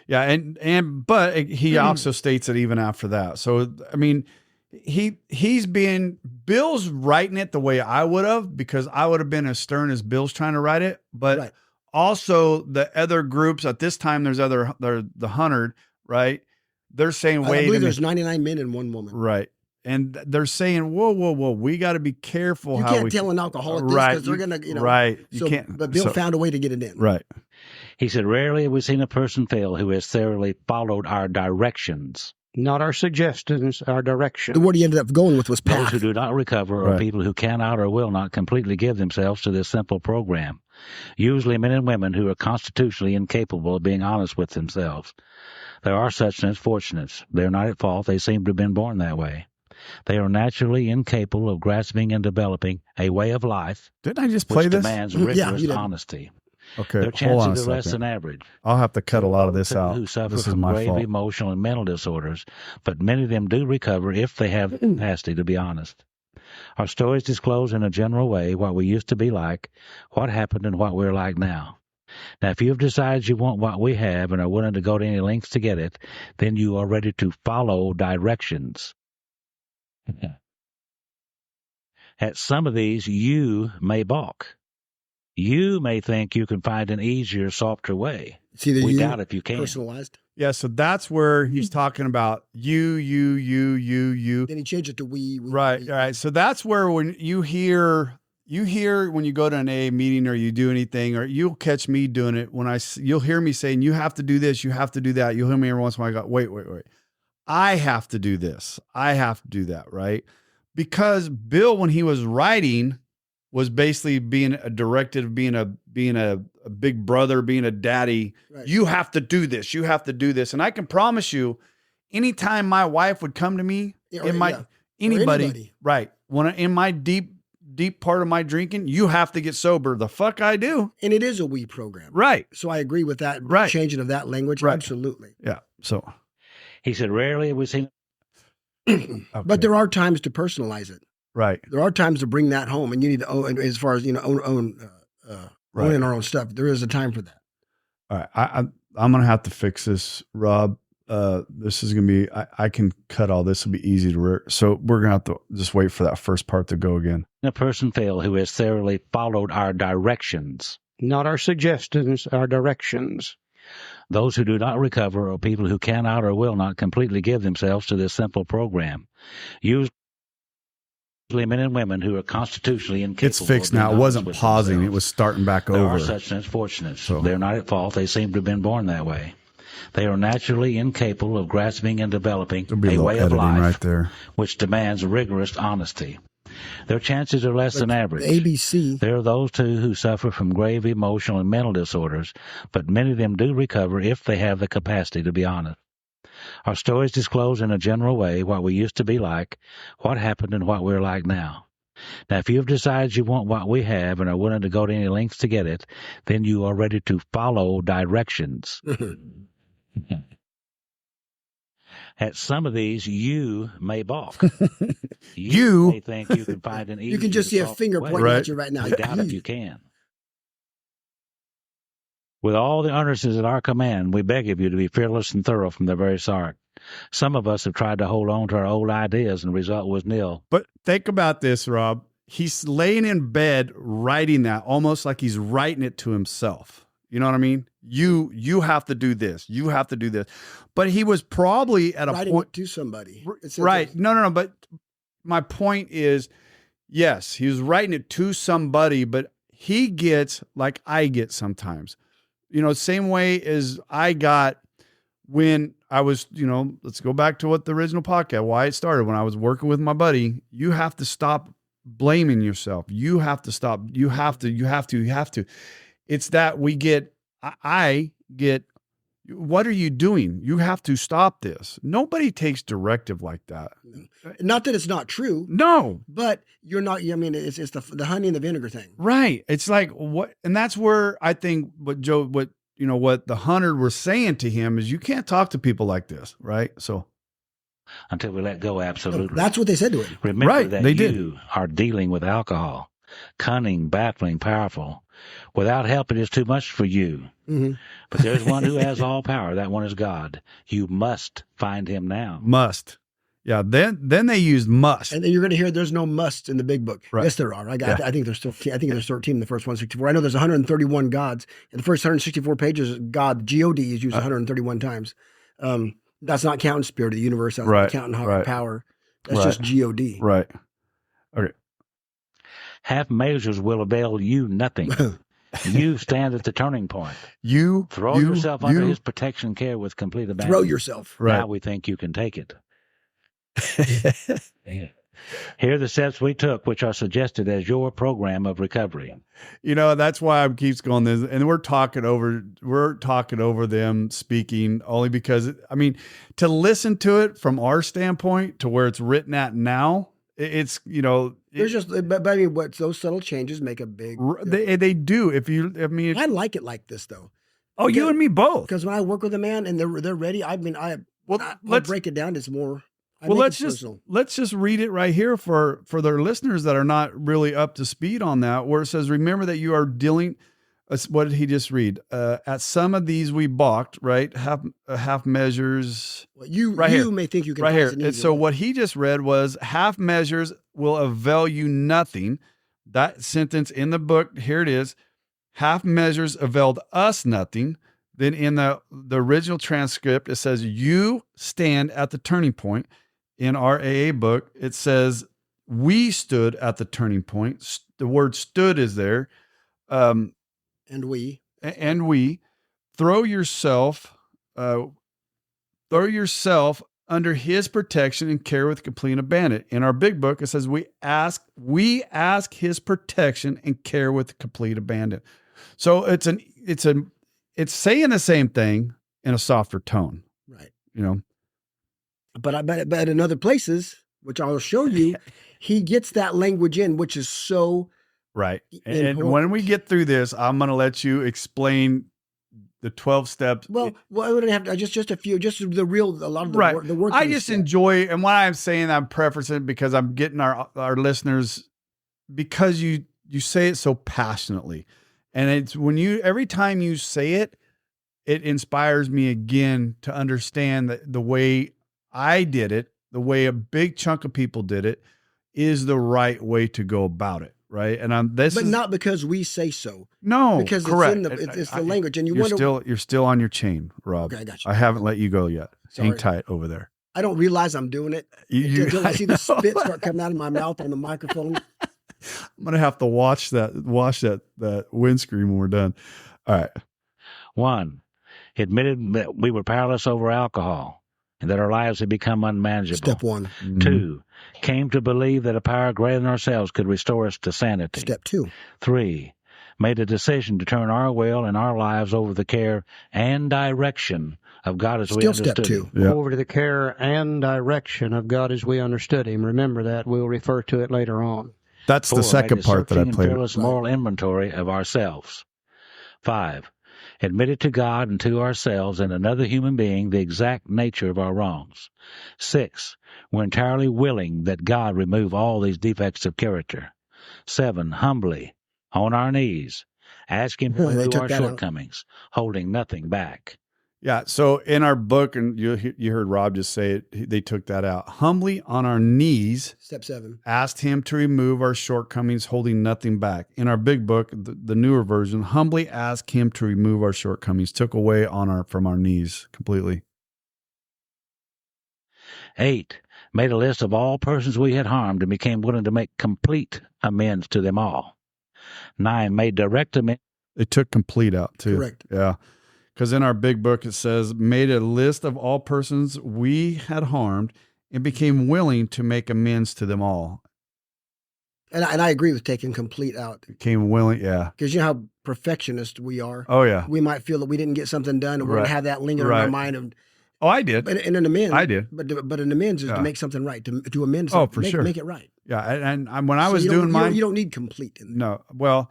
Yeah, but he also states it even after that. So I mean, Bill's writing it the way I would have, because I would have been as stern as Bill's trying to write it. But also the other groups at this time, there's the 100, right? They're saying, wait, I believe there's 99 men and 1 woman. Right. And they're saying, whoa, we got to be careful. You can't tell an alcoholic this because they're going to, Right. You can't. But Bill found a way to get it in. Right. He said, rarely have we seen a person fail who has thoroughly followed our directions. Not our suggestions, our direction. The word he ended up going with was path. Those who do not recover are people who cannot or will not completely give themselves to this simple program. Usually men and women who are constitutionally incapable of being honest with themselves. There are such unfortunates. They're not at fault. They seem to have been born that way. They are naturally incapable of grasping and developing a way of life. Didn't I just play this? Which demands rigorous honesty. Okay, their chances are less than average. I'll have to cut a lot of this out. Who suffer this from is my grave fault. emotional and mental disorders, but many of them do recover if they have the capacity to be honest. Our stories disclose in a general way what we used to be like, what happened, and what we're like now. Now, if you have decided you want what we have and are willing to go to any lengths to get it, then you are ready to follow directions. At some of these, you may balk. You may think you can find an easier, softer way. We doubt if you can. Personalized. Yeah, so that's where he's talking about you. Then he changed it to we. Right. So that's where when you hear when you go to an AA meeting or you do anything, or you'll catch me doing it you'll hear me saying, you have to do this, you have to do that. You'll hear me every once in a while. I go, wait. I have to do this. I have to do that, right? Because Bill, when he was writing, was basically being a directive, being a big brother, being a daddy. Right. You have to do this. You have to do this. And I can promise you, anytime my wife would come to me, anybody, right? When in my deep part of my drinking, you have to get sober. The fuck I do. And it is a we program. Right. So I agree with that. Right. Changing of that language. Right. Absolutely. Yeah. So he said, rarely have we seen. Okay. But there are times to personalize it. Right. There are times to bring that home, and you need to own, as far as owning our own stuff. There is a time for that. All right. I'm gonna have to fix this, Rob. This is gonna be. I can cut all this. It'll be easy to. So we're gonna have to just wait for that first part to go again. A person fail who has thoroughly followed our directions. Not our suggestions, our directions. Those who do not recover are people who cannot or will not completely give themselves to this simple program. Usually men and women who are constitutionally incapable. It's fixed now. It wasn't pausing. It was starting back over. There are such unfortunates. So they're not at fault. They seem to have been born that way. They are naturally incapable of grasping and developing a way of life right there, which demands rigorous honesty. Their chances are less than average. ABC. There are those, too, who suffer from grave emotional and mental disorders, but many of them do recover if they have the capacity to be honest. Our stories disclose in a general way what we used to be like, what happened, and what we're like now. Now, if you have decided you want what we have and are willing to go to any lengths to get it, then you are ready to follow directions. At some of these, you may balk. You may think you can find an easier. You can just see a finger pointing at you right now. I doubt if you can. With all the earnestness at our command, we beg of you to be fearless and thorough from the very start. Some of us have tried to hold on to our old ideas, and the result was nil. But think about this, Rob. He's laying in bed writing that almost like he's writing it to himself. You know what I mean? You have to do this. You have to do this. But he was probably at a writing point it to somebody. Right. No. But my point is, yes, he was writing it to somebody, but he gets like I get sometimes. Same way as I got when I was, let's go back to what the original podcast, why it started. When I was working with my buddy, you have to stop blaming yourself. You have to stop. You have to. It's that I get, what are you doing? You have to stop this. Nobody takes directive like that. Not that it's not true. No. But you're not, it's the honey and the vinegar thing. Right. It's like what, and that's where I think what what the 100 were saying to him is, you can't talk to people like this, right? So until we let go, absolutely. That's what they said to him. Remember Right, that they you did. are dealing with alcohol. Cunning, baffling, powerful. Without help, it is too much for you. Mm-hmm. But there's one who has all power. That one is God. You must find him now. Must. Yeah. Then they used must. And then you're going to hear there's no must in the big book. Right. Yes, there are. I think there's 13. I think there's 13 in the first 164. I know there's 131 gods. In the first 164 pages, God, G-O-D, is used 131 times. That's not counting spirit of the universe. That's not counting power. That's just G-O-D. Right. Okay. Half measures will avail you nothing. You stand at the turning point. You throw yourself under his protection and care with complete abandon. Throw yourself. Right. Now we think you can take it. Here are the steps we took, which are suggested as your program of recovery. That's why I keeps going this, and we're talking over them speaking, only because to listen to it from our standpoint to where it's written at now, it's there's just, but I mean, what those subtle changes make a big. They do. I like it like this though. Oh, you and me both. Because when I work with a man and they're ready, I break it down. It's more. Let's just read it right here for their listeners that are not really up to speed on that, where it says, remember that you are dealing. What did he just read? At some of these we balked, right? Half measures. Well, you may think you can. Right here. So what he just read was, half measures will avail you nothing. That sentence in the book, here it is. Half measures availed us nothing. Then in the original transcript, it says, you stand at the turning point. In our AA book, it says, we stood at the turning point. The word stood is there. And we throw yourself under his protection and care with complete abandon. In our big book, it says, we ask his protection and care with complete abandon. So it's saying the same thing in a softer tone. Right. But in other places, which I'll show you, he gets that language in, which is so right. And when we get through this, I'm going to let you explain the 12 steps. Well, I wouldn't have just a few, just a lot of the right. the work. I just enjoy, and when I'm saying I'm preferencing because I'm getting our listeners, because you say it so passionately, and it's every time you say it, it inspires me again to understand that the way I did it, the way a big chunk of people did it, is the right way to go about it, right? And not because we say so. No, because correct. It's the language, and you're still on your chain, Rob. Okay, I got you. I haven't let you go yet. Sorry. Hang tight over there. I don't realize I'm doing it until I see the spit start coming out of my mouth on the microphone. I'm gonna have to wash that windscreen when we're done. All right. 1, admitted that we were powerless over alcohol and that our lives had become unmanageable. Step 1. 2, came to believe that a power greater than ourselves could restore us to sanity. Step 2. 3, made a decision to turn our will and our lives over the care and direction of God as we understood Step 2. him. Yep. Over to the care and direction of God as we understood him. Remember that. We'll refer to it later on. That's 4, the second made a part that I searching and played. fearless moral inventory of ourselves. 5, admitted to God and to ourselves and another human being the exact nature of our wrongs. 6, we're entirely willing that God remove all these defects of character. 7, humbly, on our knees, ask him to remove our shortcomings, holding nothing back. Yeah. So in our book, and you heard Rob just say it, they took that out. Humbly on our knees. Step 7. Asked him to remove our shortcomings, holding nothing back. In our big book, the newer version, humbly asked him to remove our shortcomings, took away from our knees completely. 8, made a list of all persons we had harmed and became willing to make complete amends to them all. 9, made direct amends. They took complete out too. Correct. Yeah. Because in our big book, it says, made a list of all persons we had harmed and became willing to make amends to them all. And I agree with taking complete out. Became willing, yeah. Because you know how perfectionist we are. Oh, yeah. We might feel that we didn't get something done, and we're going to have that linger in our mind. Oh, I did. And an amends. I did. But an amends is to make something right, to amend something. Oh, for sure. Make it right. Yeah. And when I was doing mine. You don't need complete. No. Well,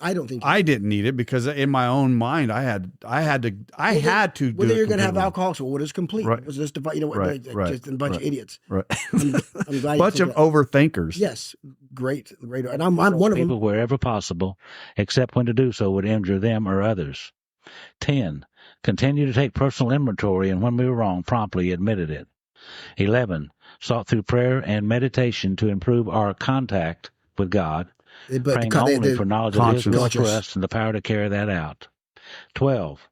I don't think I didn't need it because in my own mind, I had to. Well, then you're going to have alcoholics. Well, what is complete? Right. It was just a, Right. just a bunch of idiots. Right. I'm glad. Bunch of overthinkers. Yes, great. And I'm one of them. People wherever possible, except when to do so would injure them or others. 10. Continue to take personal inventory, and when we were wrong, promptly admitted it. 11. Sought through prayer and meditation to improve our contact with God, praying only for knowledge of His will for us and the power to carry that out. 12.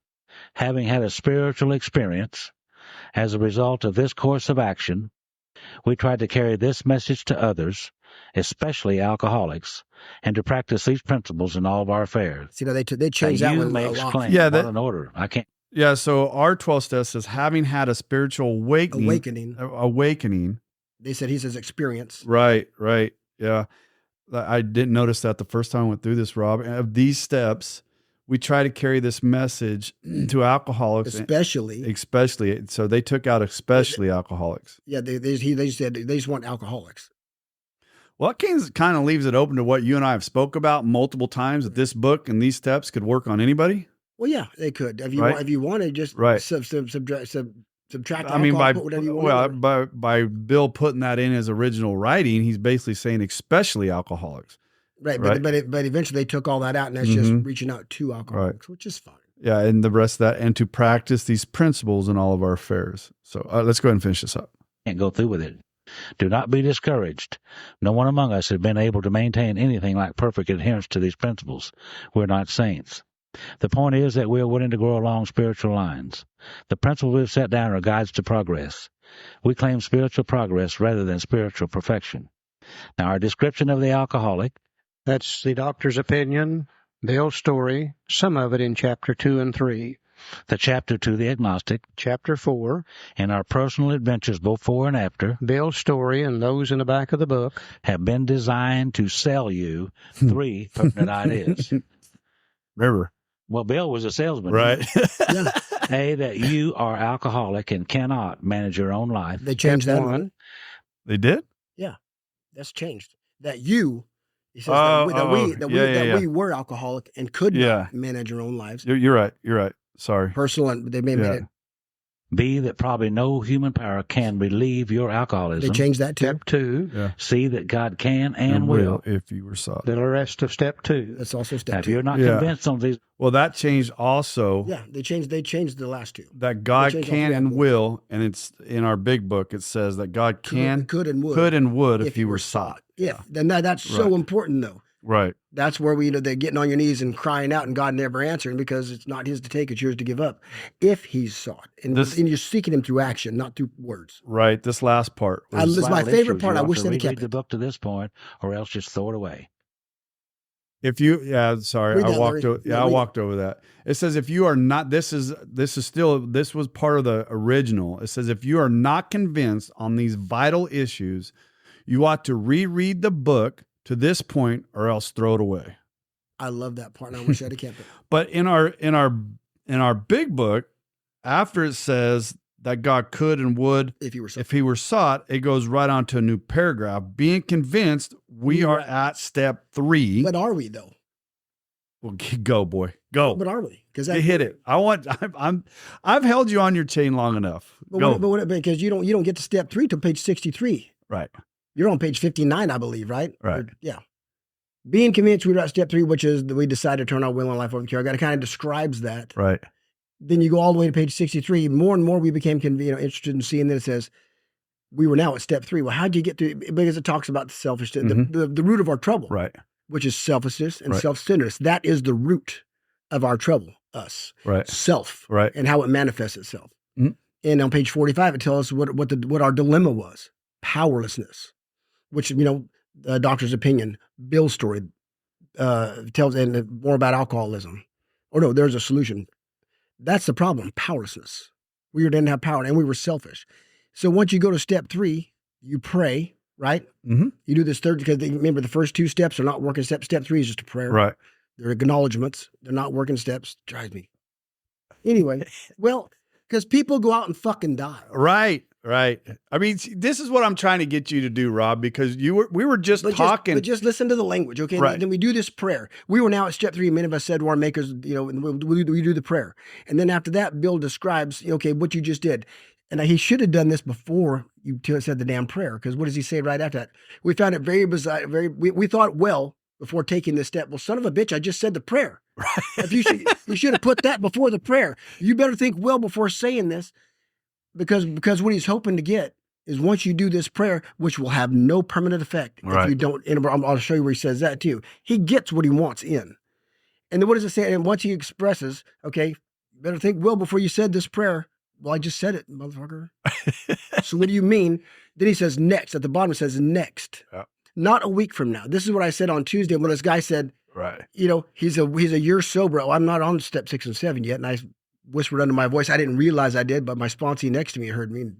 Having had a spiritual experience, as a result of this course of action, we tried to carry this message to others, especially alcoholics, and to practice these principles in all of our affairs. See, they changed that one a lot. Yeah, what an order. I can't. Yeah, so our 12 steps says having had a spiritual awakening. He says experience. Right. Yeah. I didn't notice that the first time I went through this, Rob. Of these steps, we try to carry this message to alcoholics. Especially. So they took out especially alcoholics. Yeah, they said they just want alcoholics. Well, it kind of leaves it open to what you and I have spoke about multiple times, that this book and these steps could work on anybody. Well, yeah, they could. If you want to just subtract. I mean, by Bill putting that in his original writing, he's basically saying especially alcoholics. Right, but eventually they took all that out, and that's just reaching out to alcoholics, which is fine. Yeah, and the rest of that, and to practice these principles in all of our affairs. So let's go ahead and finish this up. Can't go through with it. Do not be discouraged. No one among us has been able to maintain anything like perfect adherence to these principles. We're not saints. The point is that we are willing to grow along spiritual lines. The principles we've set down are guides to progress. We claim spiritual progress rather than spiritual perfection. Now, our description of the alcoholic. That's the doctor's opinion, Bill's story, some of it in chapter 2 and 3. The chapter 2, the agnostic. Chapter 4. And our personal adventures before and after. Bill's story and those in the back of the book. Have been designed to sell you 3 pertinent ideas. Remember. Well, Bill was a salesman. Right. A, that you are alcoholic and cannot manage your own life. They changed that one. They did? Yeah. That's changed. That you, he says we were alcoholic and could not manage our own lives. You're right. Sorry. Personal, and they made it. B, that probably no human power can relieve your alcoholism. They changed that too. Step 2. Yeah. C, that God can and will. If you were sought. The rest of step 2. That's also step 2. If you're not convinced on these. Well, that changed also. Yeah, they changed the last 2. That God can and will, and it's in our big book, it says that God can, could and would if you were sought. Yeah, then that's so important though. Right. That's where they're getting on your knees and crying out and God never answering because it's not his to take, it's yours to give up. If he's sought. And you're seeking him through action, not through words. Right. This last part. This is my favorite part. I wish they kept kept the book to this point or else just throw it away. If you, I walked over that. It says, if you are not, this was part of the original. It says, if you are not convinced on these vital issues, you ought to reread the book to this point or else throw it away. I love that part. And I wish I'd have kept it. But in our big book, after it says that God could and would, if he were sought, it goes right on to a new paragraph. Being convinced, we are at step 3. But are we though? Well, go boy, go. But are we? Because you hit it. I've held you on your chain long enough. Because you don't get to step 3 till page 63. Right. You're on page 59, I believe, right? Right. Yeah. Being convinced we're at step 3, which is that we decide to turn our will and life over to care. God, it kind of describes that. Right. Then you go all the way to page 63. More and more we became interested in seeing that it says we were now at step 3. Well, how'd you get to? Because it talks about the selfishness, the root of our trouble, right? Which is selfishness and self-centeredness. That is the root of our trouble, us, right? Self, right? And how it manifests itself. Mm-hmm. And on page 45, it tells us what our dilemma was: powerlessness, which doctor's opinion, Bill's story tells, and more about alcoholism. Or no, there's a solution. That's the problem, powerlessness. We didn't have power, and we were selfish. So once you go to step 3, you pray, right? Mm-hmm. You do this third, because remember the first 2 steps are not working steps. Step 3 is just a prayer. Right. They're acknowledgments. They're not working steps. Drives me. Anyway, well, because people go out and fucking die. Right. Right. I mean, this is what I'm trying to get you to do, Rob, because we were just talking. But just listen to the language, okay? Right. Then we do this prayer. We were now at step 3. Many of us said to our makers, and we do the prayer. And then after that, Bill describes, okay, what you just did. And he should have done this before you said the damn prayer, because what does he say right after that? We found it very bizarre. We thought, well, before taking this step, well, son of a bitch, I just said the prayer. Right. If you should have put that before the prayer. You better think well before saying this. Because what he's hoping to get is once you do this prayer, which will have no permanent effect if you don't. And I'll show you where he says that too. He gets what he wants in. And then what does it say? And once he expresses, okay, you better think well before you said this prayer. Well, I just said it, motherfucker. So what do you mean? Then he says next. At the bottom it says next. Yeah. Not a week from now. This is what I said on Tuesday when this guy said, right, he's a year sober. Oh, I'm not on step 6 and 7 yet. And I whispered under my voice. I didn't realize I did, but my sponsee next to me heard me and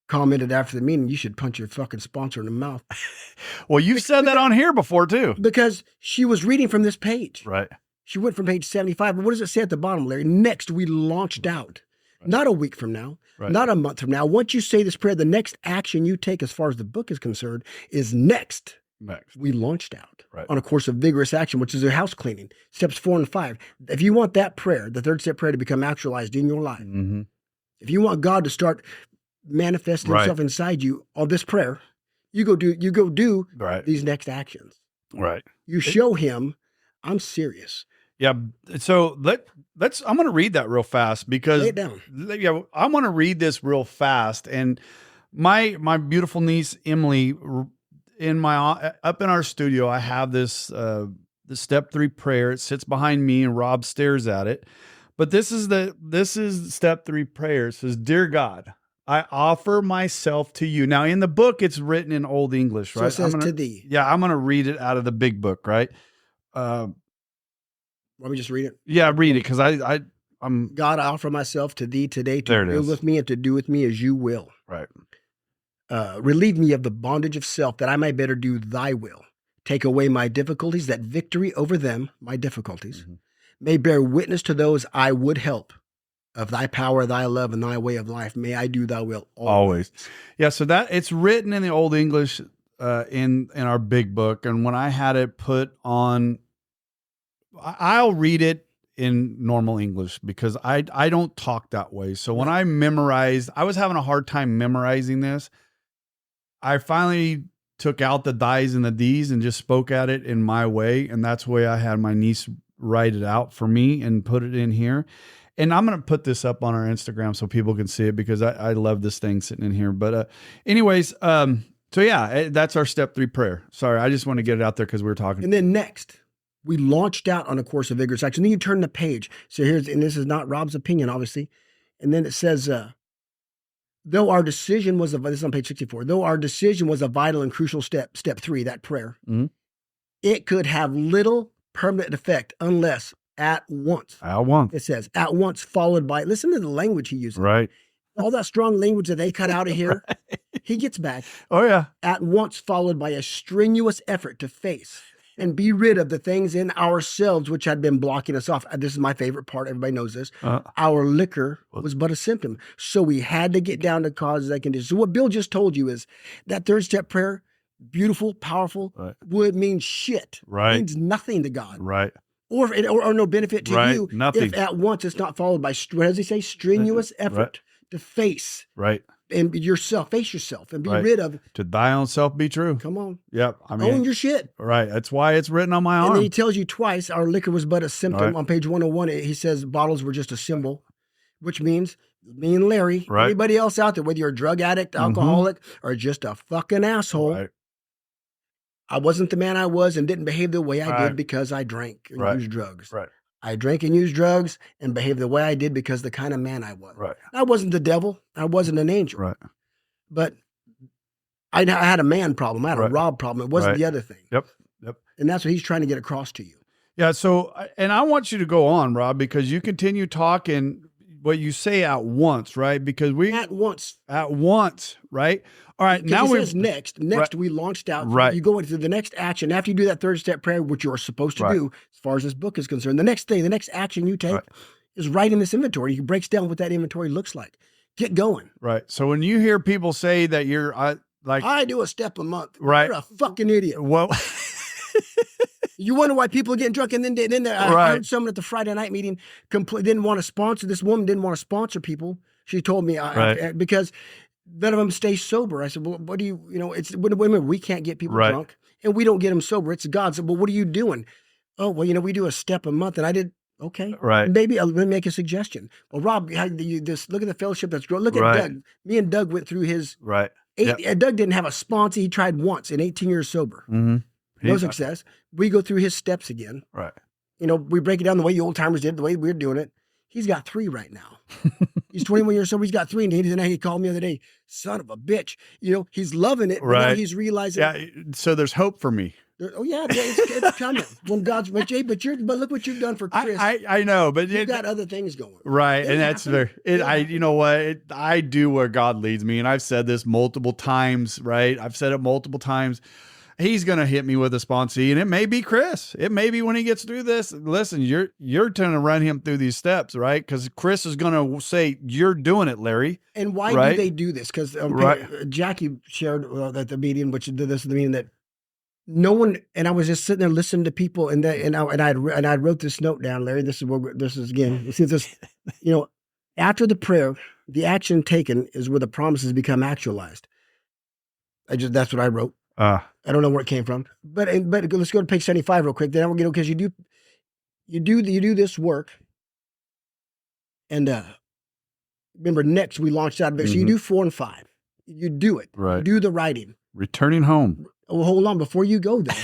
commented after the meeting, you should punch your fucking sponsor in the mouth. Well, you've said that on here before too. Because she was reading from this page. Right. She went from page 75. But what does it say at the bottom, Larry? Next, we launched out. Right. Not a week from now. Right. Not a month from now. Once you say this prayer, the next action you take as far as the book is concerned is next. We launched out on a course of vigorous action, which is a house cleaning, steps 4 and 5. If you want that prayer, the 3rd step prayer, to become actualized in your life, if you want God to start manifesting himself inside you on this prayer, you go do these next actions. Right. You show him, I'm serious. Yeah. So I'm going to read that real fast because lay it down. Yeah, I want to read this real fast. And my beautiful niece, Emily, up in our studio, I have this, the step 3 prayer. It sits behind me and Rob stares at it. But this is step 3 prayer. It says, "Dear God, I offer myself to you." Now in the book, it's written in Old English, right? So it says to thee. Yeah. I'm going to read it out of the big book, right? Let me just read it. Yeah, read it. Cause I'm God, I offer myself to thee today to deal with me and to do with me as you will. Right. Relieve me of the bondage of self that I might better do thy will. Take away my difficulties, that victory over them, my difficulties, may bear witness to those I would help. Of thy power, thy love, and thy way of life, may I do thy will always. Yeah, so that it's written in the Old English in our big book. And when I had it put on, I'll read it in normal English because I don't talk that way. So when I was having a hard time memorizing this. I finally took out the thys and the these and just spoke at it in my way. And that's the way I had my niece write it out for me and put it in here. And I'm going to put this up on our Instagram so people can see it because I love this thing sitting in here. But anyways, so yeah, that's our step 3 prayer. Sorry, I just want to get it out there because we were talking. And then next, we launched out on a course of vigorous action. Then you turn the page. So and this is not Rob's opinion, obviously. And then it says, though our decision was, this is on page 64, though our decision was a vital and crucial step 3, that prayer, it could have little permanent effect unless at once. It says, at once followed by, listen to the language he uses. Right. All that strong language that they cut out of here, he gets back. Oh, yeah. At once followed by a strenuous effort to face and be rid of the things in ourselves which had been blocking us off. This is my favorite part. Everybody knows this. Our liquor was but a symptom. So we had to get down to causes and conditions. So what Bill just told you is that 3rd step prayer, beautiful, powerful, would mean shit. Right. It means nothing to God. Right. Or no benefit to you. Nothing. If at once it's not followed by, what does he say? Strenuous effort to face. Right. And face yourself and be rid of. To thy own self be true. Come on. Yep. I mean, own your shit. Right. That's why it's written on my arm. And then he tells you twice, our liquor was but a symptom. On page 101, he says bottles were just a symbol, which means me and Larry, anybody else out there, whether you're a drug addict, alcoholic, or just a fucking asshole, I wasn't the man I was and didn't behave the way I did because I drank and used drugs. Right. I drank and used drugs and behaved the way I did because the kind of man I was. Right. I wasn't the devil. I wasn't an angel. Right. But I had a man problem. I had a Rob problem. It wasn't the other thing. Yep. And that's what he's trying to get across to you. Yeah. So, and I want you to go on, Rob, because you continue talking what you say at once, right? Because at once, right? All right. Now it says next we launched out. Right. You go into the next action after you do that 3rd step prayer, which you are supposed to do as far as this book is concerned. The next action you take is writing this inventory. He breaks down what that inventory looks like. Get going. Right. So when you hear people say that you're like, I do a step a month. Right. You're a fucking idiot. well, You wonder why people are getting drunk, and then I Right. heard someone at the Friday night meeting didn't want to sponsor. This woman didn't want to sponsor people. She told me Right. because none of them stay sober. I said, well, what do you know? It's women. We can't get people Right. drunk, and we don't get them sober. It's God. So, well, what are you doing? Oh, well, we do a step a month, and I did. Okay, Right. Maybe I'll make a suggestion. Well, Rob, you just look at the fellowship that's growing. Look at Right. Doug. Me and Doug went through his. right. Doug didn't have a sponsor. He tried once in 18 years sober. Mm-hmm. No success. We go through his steps again. Right. We break it down the way you old timers did, the way we're doing it. He's got 3 right now. He's 21 years sober. He's got 3. And he called me the other day, son of a bitch. He's loving it. But now Right. he's realizing. Yeah. So there's hope for me. It's coming. When God's, but look what you've done for Chris. I know, but You've got other things going. right. It And that's happened. you know what? I do where God leads me. And I've said this multiple times, right? I've said it multiple times. He's going to hit me with a sponsee, and it may be Chris. It may be when he gets through this. Listen, you're going to run him through these steps, right? Because Chris is going to say, "You're doing it, Larry." And why Right? do they do this? Because Right. Jackie shared at the meeting, which did this at the meeting, that no one. And I was just sitting there listening to people, and I wrote this note down, Larry. This is again. You see this, after the prayer, the action taken is where the promises become actualized. That's what I wrote. I don't know where it came from, but let's go to page 75 real quick. Then we'll because you do this work, and remember next we launched out of it. So you do 4 and 5. You do it. Right. You do the writing. Returning home. Oh, hold on before you go there.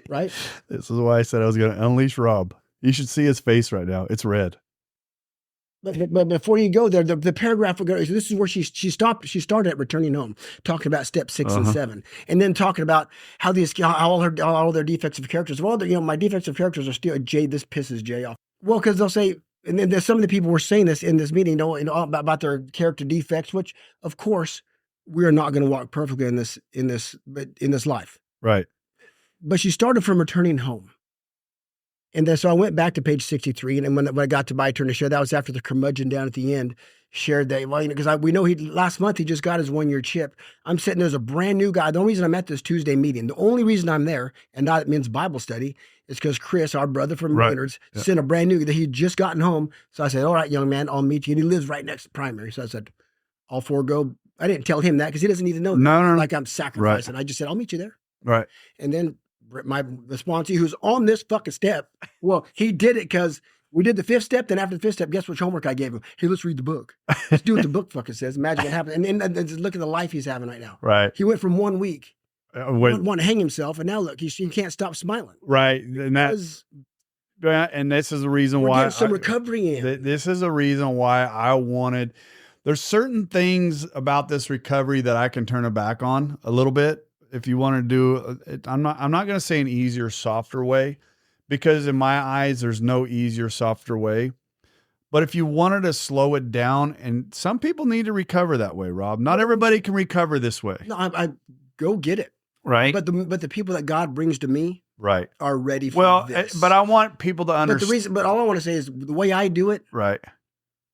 Right. This is why I said I was going to unleash Rob. You should see his face right now. It's red. But before you go there, the paragraph will go. This is where she stopped. She started at returning home, talking about step 6 and 7, and then talking about how all their defects of characters. Well, my defects of characters are still Jay. This pisses Jay off. Well, because they'll say, and then some of the people were saying this in this meeting, about their character defects, which of course we are not going to walk perfectly in this life. Right. But she started from returning home. And then, so I went back to page 63, and when I got to my turn to share, that was after the curmudgeon down at the end shared that, because we know last month he just got his 1-year chip. I'm sitting there as a brand new guy. The only reason I'm at this Tuesday meeting, the only reason I'm there, and not at men's Bible study, is because Chris, our brother from Leonard's, sent a brand new that he'd just gotten home. So I said, all right, young man, I'll meet you. And he lives right next to primary. So I said, I'll forego. I didn't tell him that because he doesn't need to know that. No. Like I'm sacrificing. Right. I just said, I'll meet you there. Right. And then the sponsee who's on this fucking step, well, he did it because we did the 5th step. Then after the 5th step, guess which homework I gave him? Hey, let's read the book. Let's do what the book fucking says. Imagine what happened. And just look at the life he's having right now. Right. He went from 1 week, want to hang himself, and now look, he can't stop smiling. Right. And this is the reason we're why getting some recovery in. This is a reason why I wanted. There's certain things about this recovery that I can turn it back on a little bit. If you want to do it, I'm not going to say an easier, softer way, because in my eyes, there's no easier, softer way. But if you wanted to slow it down, and some people need to recover that way, Rob. Not everybody can recover this way. No, I go get it. Right. But the people that God brings to me, right, are ready for this. But I want people to understand. But all I want to say is the way I do it, right,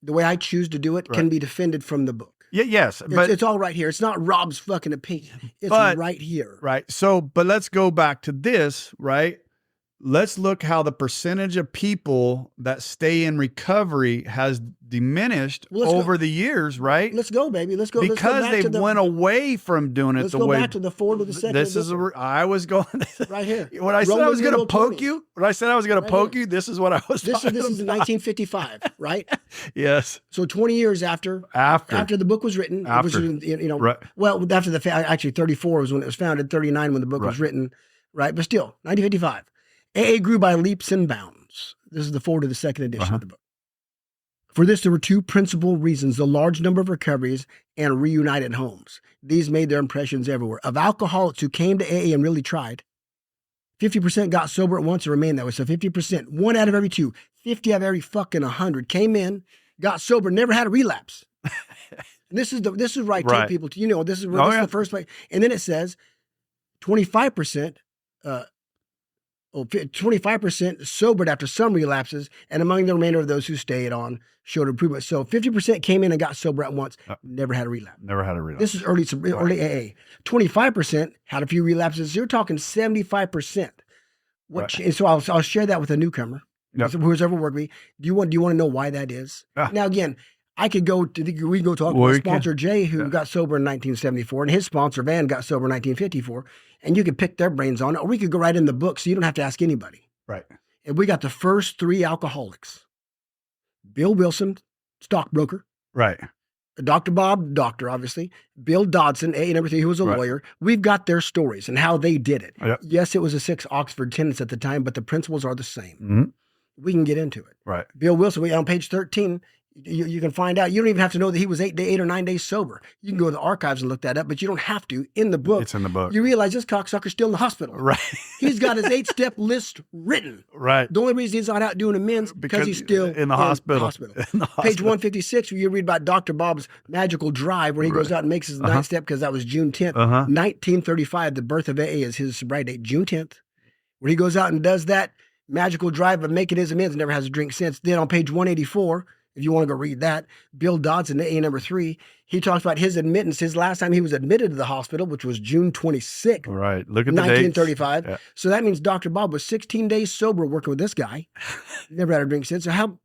the way I choose to do it, can be defended from the book. Yeah, yes, but it's all right here. It's not Rob's fucking opinion. It's right here. Right. So, but let's go back to this, right? Let's look how the percentage of people that stay in recovery has diminished over the years, right? Let's go, baby. Let's go. Because they went away from doing it the way. Let's go back to the 4 to the 2nd. This is I was going right here. When I said I was going to poke you, this is what I was. This is 1955, right? Yes. So 20 years after the book was written, it was, right. Well, after actually 34 was when it was founded. 39 when the book was written, right? But still, 1955. AA grew by leaps and bounds. This is the 4 to the 2nd edition of the book. For this, there were 2 principal reasons: the large number of recoveries and reunited homes. These made their impressions everywhere. Of alcoholics who came to AA and really tried, 50% got sober at once and remained that way. So 50%, 1 out of every 2, 50 out of every fucking 100 came in, got sober, never had a relapse. And this is where I tell people to, this is the first place. And then it says 25%, 25% sobered after some relapses, and among the remainder of those who stayed on showed improvement. So 50% came in and got sober at once, never had a relapse. Never had a relapse. This is early AA. 25% had a few relapses. So you're talking 75%. So I'll share that with a newcomer. Yep. Who's ever worked with me. Do you want to know why that is? Now again, we can go talk to my sponsor Jay, who got sober in 1974, and his sponsor Van got sober in 1954, and you can pick their brains on it, or we could go right in the book, so you don't have to ask anybody. Right. And we got the first 3 alcoholics: Bill Wilson, stockbroker. Right. Dr. Bob, doctor, obviously. Bill Dodson, AA number 3, who was a lawyer. We've got their stories and how they did it. Yep. Yes, it was a 6 Oxford tenets at the time, but the principles are the same. Mm-hmm. We can get into it. Right. Bill Wilson, on page 13, you can find out. You don't even have to know that he was 8 or 9 days sober. You can go to the archives and look that up, but you don't have to. In the book. It's in the book. You realize this cocksucker's still in the hospital. Right. He's got his 8-step list written. Right. The only reason he's not out doing amends because he's still in the hospital. Page 156, where you read about Dr. Bob's magical drive, where he goes out and makes his 9th step, because that was June 10th. 1935, the birth of AA is his sobriety date, June 10th, where he goes out and does that magical drive of making his amends, never has a drink since. Then on page 184, if you want to go read that, Bill Dodson, AA number 3, he talks about his admittance, his last time he was admitted to the hospital, which was June 26th. Right. Look at the 1935. Yeah. So that means Dr. Bob was 16 days sober working with this guy. Never had a drink since. So how?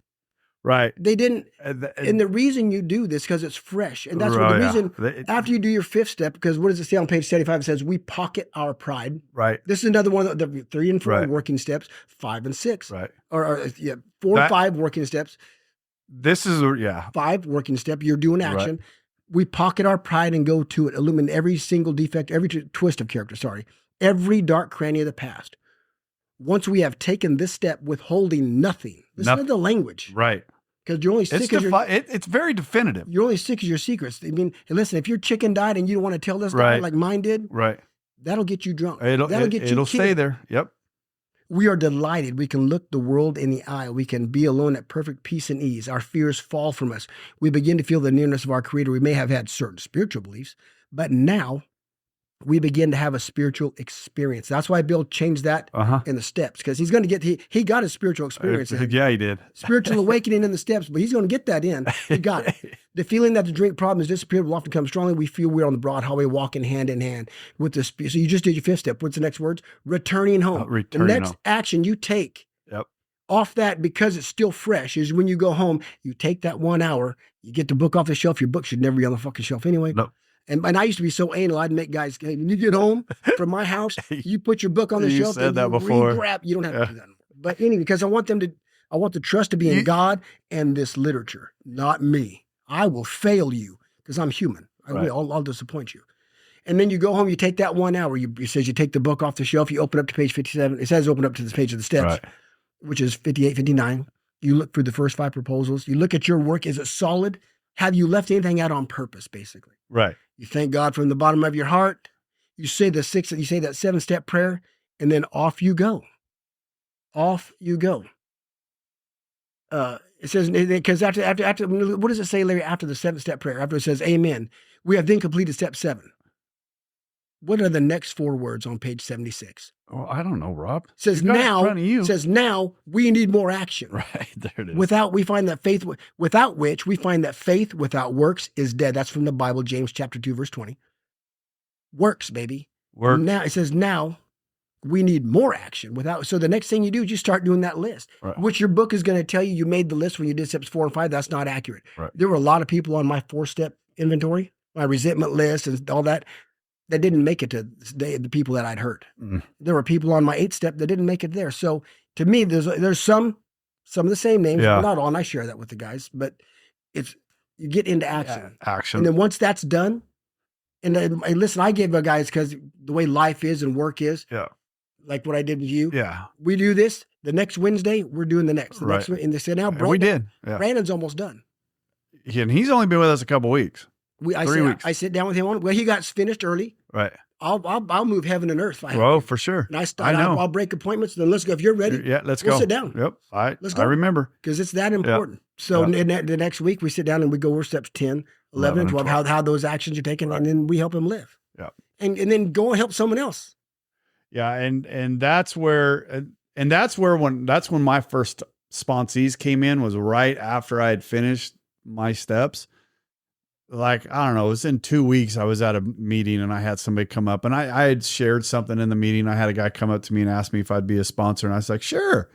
Right. They didn't. And the reason you do this, because it's fresh. And that's what the reason, after you do your 5th step, because what does it say on page 75? It says, we pocket our pride. Right. This is another one of the 3 and 4 working steps, 5 and 6. Right. Or 4 and 5 working steps. This is, 5 working step. You're doing action. Right. We pocket our pride and go to it, illumine every single defect, every twist of character, every dark cranny of the past. Once we have taken this step, withholding nothing. Listen to the language. Right. Because you're only sick it's very definitive. You're only sick as your secrets. I mean, listen, if your chicken died and you don't want to tell this guy like mine did, that'll get you drunk. It'll stay there. Yep. We are delighted. We can look the world in the eye. We can be alone at perfect peace and ease. Our fears fall from us. We begin to feel the nearness of our Creator. We may have had certain spiritual beliefs, but now we begin to have a spiritual experience. That's why Bill changed that in the steps, because he's going to get, he got his spiritual experience in. Yeah, he did. Spiritual awakening in the steps, but he's going to get that in. He got it. The feeling that the drink problem has disappeared will often come strongly. We feel we're on the broad highway walking hand in hand with the spirit. So you just did your 5th step. What's the next words? Returning home. The next action you take off that, because it's still fresh, is when you go home, you take that 1 hour, you get the book off the shelf. Your book should never be on the fucking shelf anyway. Nope. And I used to be so anal, I'd make guys, hey, when you get home from my house, you put your book on the shelf. You said that before. You don't have to do that. But anyway, because I want the trust to be in God and this literature, not me. I will fail you because I'm human. I'll disappoint you. And then you go home, you take that 1 hour. It says you take the book off the shelf, you open up to page 57. It says open up to this page of the steps, which is 58, 59. You look through the first 5 proposals. You look at your work. Is it solid? Have you left anything out on purpose, basically? Right. You thank God from the bottom of your heart. You say that 7-step prayer, and then off you go. Off you go. It says, because after, what does it say, Larry, after the 7-step prayer? After it says, amen, we have then completed step 7. What are the next 4 words on page 76? Oh, I don't know, Rob. It says now we need more action. Right, there it is. Without which we find that faith without works is dead. That's from the Bible, James chapter 2, verse 20. Works, baby. Work. Now it says now we need more action. So the next thing you do is you start doing that list, which your book is going to tell you. You made the list when you did steps 4 and 5. That's not accurate. Right. There were a lot of people on my 4-step inventory, my resentment list and all that didn't make it to the people that I'd hurt. Mm. There were people on my 8-step that didn't make it there. So to me, there's some of the same names, but not all, and I share that with the guys, but you get into action. Action. And then once that's done, and then, listen, I gave the guys, because the way life is and work is, like what I did with you. Yeah. We do this, the next Wednesday, we're doing the next. And they said, now, Brandon, we did. Yeah. Brandon's almost done. And he's only been with us a couple weeks. 3 weeks. I sit down with him he got finished early. Right. I'll move heaven and earth. For sure. And I know. I'll break appointments. Then let's go. If you're ready, let's go. Sit down. Yep. Let's go. I remember. Because it's that important. So the next week we sit down and we go over steps 10, 11, and 12, how those actions are taken, and then we help him live. Yeah. And then go and help someone else. Yeah. And that's where when my first sponsees came in, was right after I had finished my steps. Like, I don't know, it was in 2 weeks. I was at a meeting and I had somebody come up, and I had shared something in the meeting. I had a guy come up to me and ask me if I'd be a sponsor. And I was like, sure.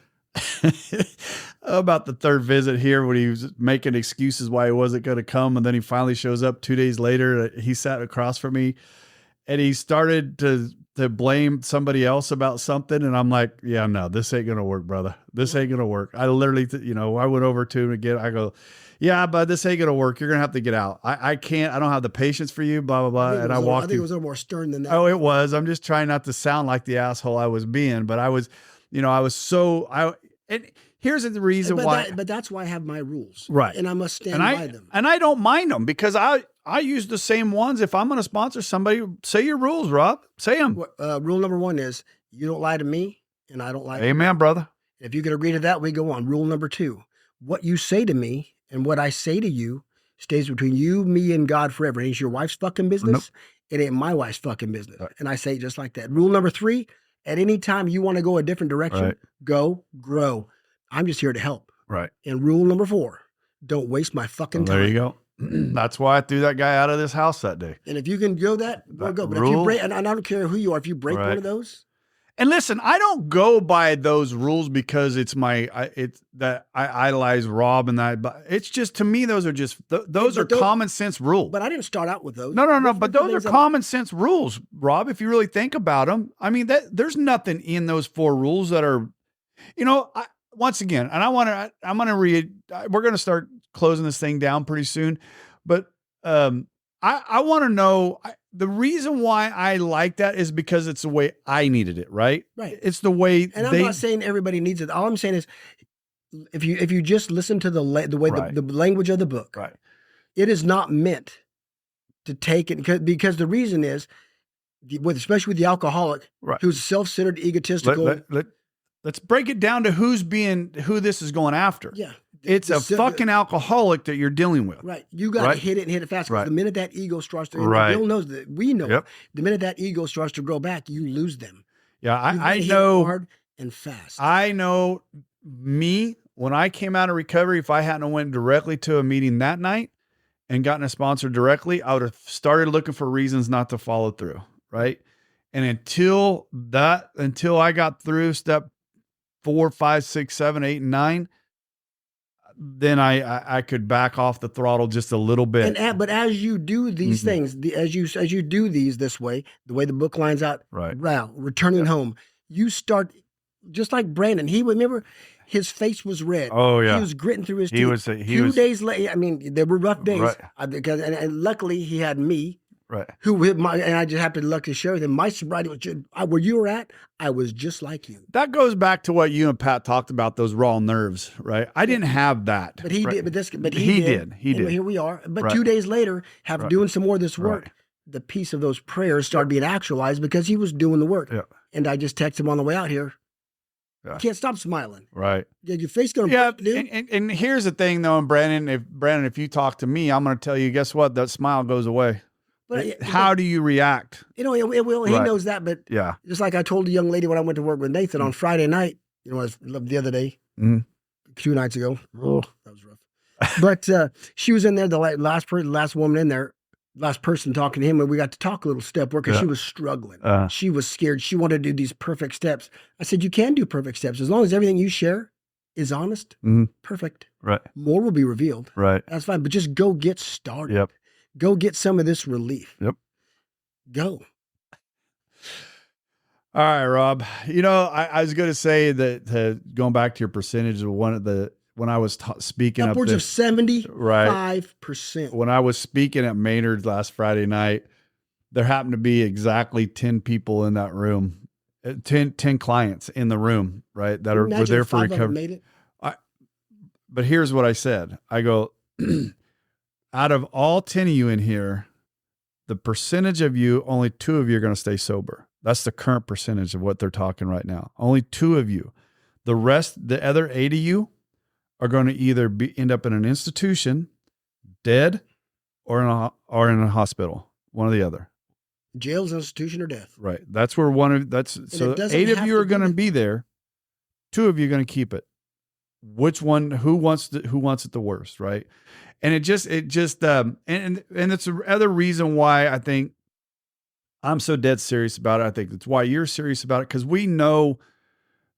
About the third visit here, when he was making excuses why he wasn't going to come. And then he finally shows up 2 days later. He sat across from me and he started to blame somebody else about something. And I'm like, yeah, no, this ain't going to work, brother. This ain't going to work. I literally, I went over to him again. I go, yeah, but this ain't going to work. You're going to have to get out. I can't, I don't have the patience for you, blah, blah, blah. And I walked. I think it was a little more stern than that. Oh, it was. I'm just trying not to sound like the asshole I was being, but I was, and here's the reason why. But that's why I have my rules. Right. And I must stand by them. And I don't mind them, because I use the same ones. If I'm going to sponsor somebody, say your rules, Rob. Say them. Rule number 1 is you don't lie to me and I don't lie to you. Amen, brother. If you can agree to that, we go on. Rule number 2, what you say to me and what I say to you stays between you, me, and God forever. It ain't your wife's fucking business. Nope. It ain't my wife's fucking business. Right. And I say it just like that. Rule number 3, at any time you want to go a different direction, Right. go, grow. I'm just here to help. Right. And rule number 4, don't waste my fucking time. There you go. That's why I threw that guy out of this house that day. And if you can go that, we'll go. But rule, if you break, and I don't care who you are, if you break one of those. And listen, I don't go by those rules because it's that I idolize Rob and that. But it's just, to me, those are just those are common sense rules. But I didn't start out with those. No. But those are common sense rules, Rob. If you really think about them, I mean, there's nothing in those 4 rules that are, once again, and I'm going to read. We're going to start closing this thing down pretty soon, but I want to know. The reason why I like that is because it's the way I needed it, right? Right. It's the way. And I'm not saying everybody needs it. All I'm saying is, if you just listen to the way the language of the book, right, it is not meant to take it because the reason is, especially with the alcoholic, right, who's self-centered, egotistical. Let's break it down to who this is going after. Yeah. It's a fucking alcoholic that you're dealing with. Right. You got to hit it and hit it fast. Right. The minute that ego starts to, Bill knows that, we know, the minute that ego starts to grow back, you lose them. Yeah, I know. Hard and fast. I know me, when I came out of recovery, if I hadn't went directly to a meeting that night and gotten a sponsor directly, I would have started looking for reasons not to follow through. Right. And until I got through step 4, 5, 6, 7, 8, and 9, then I could back off the throttle just a little bit. But as you do these things, as you do these this way, the way the book lines out, returning home, you start just like Brandon. He remember his face was red. Oh yeah, he was gritting through his teeth. 2 days later. I mean, there were rough days because and luckily he had me. Right. And I just happened to luckily share with him. My sobriety was just, where you were at, I was just like you. That goes back to what you and Pat talked about, those raw nerves, right? I didn't have that. But he did. But he did. He did. Here we are. But 2 days later, doing some more of this work, the piece of those prayers started being actualized because he was doing the work. Yeah. And I just texted him on the way out here. Yeah. You can't stop smiling. Right. Yeah, your face going to break, dude. And here's the thing, though, and Brandon, if you talk to me, I'm going to tell you, guess what? That smile goes away. But how do you react? It will. He knows that, but just like I told a young lady when I went to work with Nathan on Friday night, the other day, 2 nights ago. Oh, that was rough. But she was in there, the last woman in there, last person talking to him, and we got to talk a little step work because she was struggling. She was scared. She wanted to do these perfect steps. I said, you can do perfect steps as long as everything you share is honest, perfect. Right. More will be revealed. Right. That's fine, but just go get started. Yep. Go get some of this relief. Yep. Go. All right, Rob. I was going to say that going back to your percentage of when I was speaking upwards of 75%. When I was speaking at Maynard's last Friday night, there happened to be exactly 10 people in that room, 10 clients in the room, right? That were there for recovery. But here's what I said. I go, out of all 10 of you in here, the percentage of you, only 2 of you are going to stay sober. That's the current percentage of what they're talking right now. Only 2 of you. The rest, the other 8 of you are going to either end up in an institution, dead, or in a hospital, one or the other. Jail's institution or death. Right. That's where so it doesn't 8 of have you to are going to be be there. 2 of you are going to keep it. Which one, who wants it the worst, right? And and it's another reason why I think I'm so dead serious about it. I think that's why you're serious about it, because we know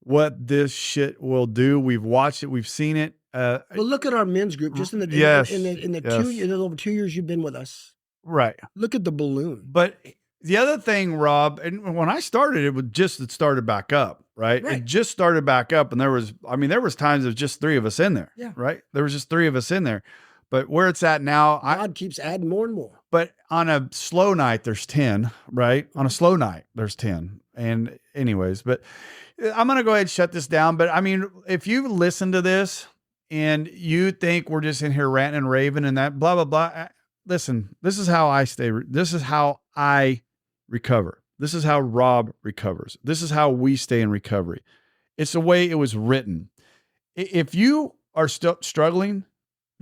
what this shit will do. We've watched it. We've seen it. Well, look at our men's group. Just in the yes, in the yes. 2 years, over 2 years you've been with us. Right. Look at the balloon. But the other thing, Rob, and when I started, it started back up, right? It just started back up, and there was times of just 3 of us in there, right? There was just 3 of us in there. But where it's at now, God keeps adding more and more. But on a slow night, there's 10, right? On a slow night, there's 10. And anyways, but I'm going to go ahead and shut this down. But I mean, if you listen to this and you think we're just in here ranting and raving and that blah, blah, blah, listen, this is how I this is how I recover. This is how Rob recovers. This is how we stay in recovery. It's the way it was written. If you are still struggling,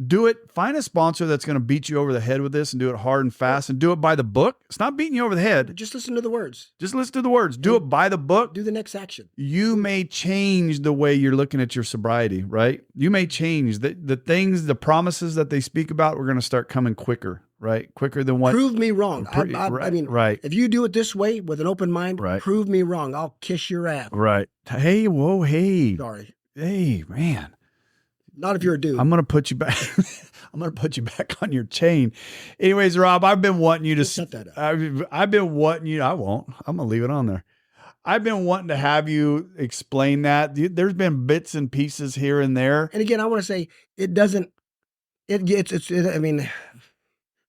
do it. Find a sponsor that's going to beat you over the head with this and do it hard and fast and do it by the book. It's not beating you over the head. Just listen to the words. Just listen to the words. Do it by the book. Do the next action. You may change the way you're looking at your sobriety, right? You may change the things, the promises that they speak about. We're going to start coming quicker, right? Quicker than what. Prove me wrong. I mean, right. If you do it this way with an open mind, right. Prove me wrong. I'll kiss your ass. Right. Hey, whoa, hey. Sorry. Hey, man. Not if you're a dude. I'm going to put you back. I'm going to put you back on your chain. Anyways, Rob, I've been wanting you to set that up. I've been wanting you. I won't. I'm going to leave it on there. I've been wanting to have you explain that. There's been bits and pieces here and there. And again, I want to say it doesn't. I mean, the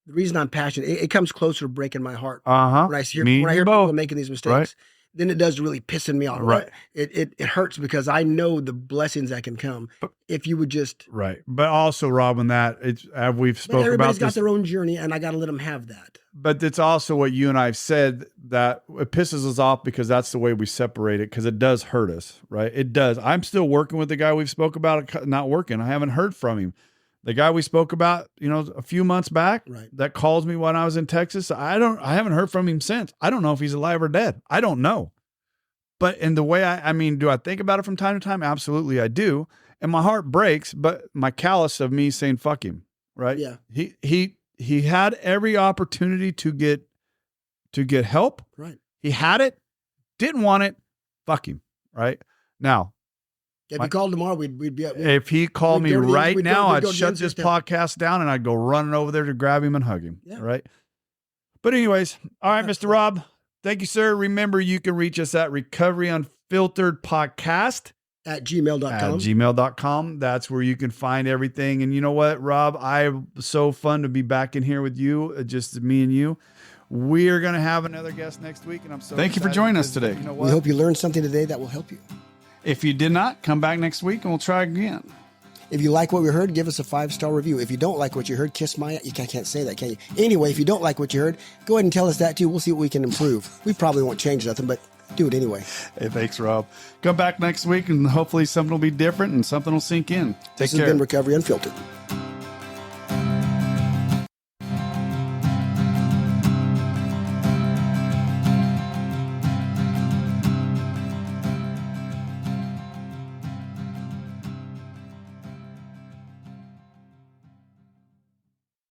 reason I'm passionate, it comes closer to breaking my heart when I hear people making these mistakes. Right. Then it does really pissing me off. Right. It hurts because I know the blessings that can come if you would just. Right. But also, Rob, in that we've spoken about this. Everybody's got their own journey, and I got to let them have that. But it's also what you and I have said, that it pisses us off because that's the way we separate it, because it does hurt us, right? It does. I'm still working with the guy we've spoke about not working. I haven't heard from him. The guy we spoke about, a few months back, that calls me when I was in Texas. I haven't heard from him since. I don't know if he's alive or dead. I don't know. But in the way do I think about it from time to time? Absolutely, I do. And my heart breaks, but my callous of me saying, fuck him. Right. Yeah. He had every opportunity to get help. Right. He had it, didn't want it. Fuck him. Right. Now, if he called tomorrow, we'd be. If he called me right now, I'd shut this podcast down and I'd go running over there to grab him and hug him. Yeah. Right. But anyways, all right, Mr. Rob, thank you, sir. Remember, you can reach us at recoveryunfilteredpodcast at gmail.com. That's where you can find everything. And you know what, Rob? So fun to be back in here with you, just me and you. We are going to have another guest next week, and I'm so thank you for joining us today. You know what? We hope you learned something today that will help you. If you did not, come back next week and we'll try again. If you like what we heard, give us a 5-star review. If you don't like what you heard, kiss my... You can't say that, can you? Anyway, if you don't like what you heard, go ahead and tell us that too. We'll see what we can improve. We probably won't change nothing, but do it anyway. Hey, thanks, Rob. Come back next week and hopefully something will be different and something will sink in. This has been Recovery Unfiltered.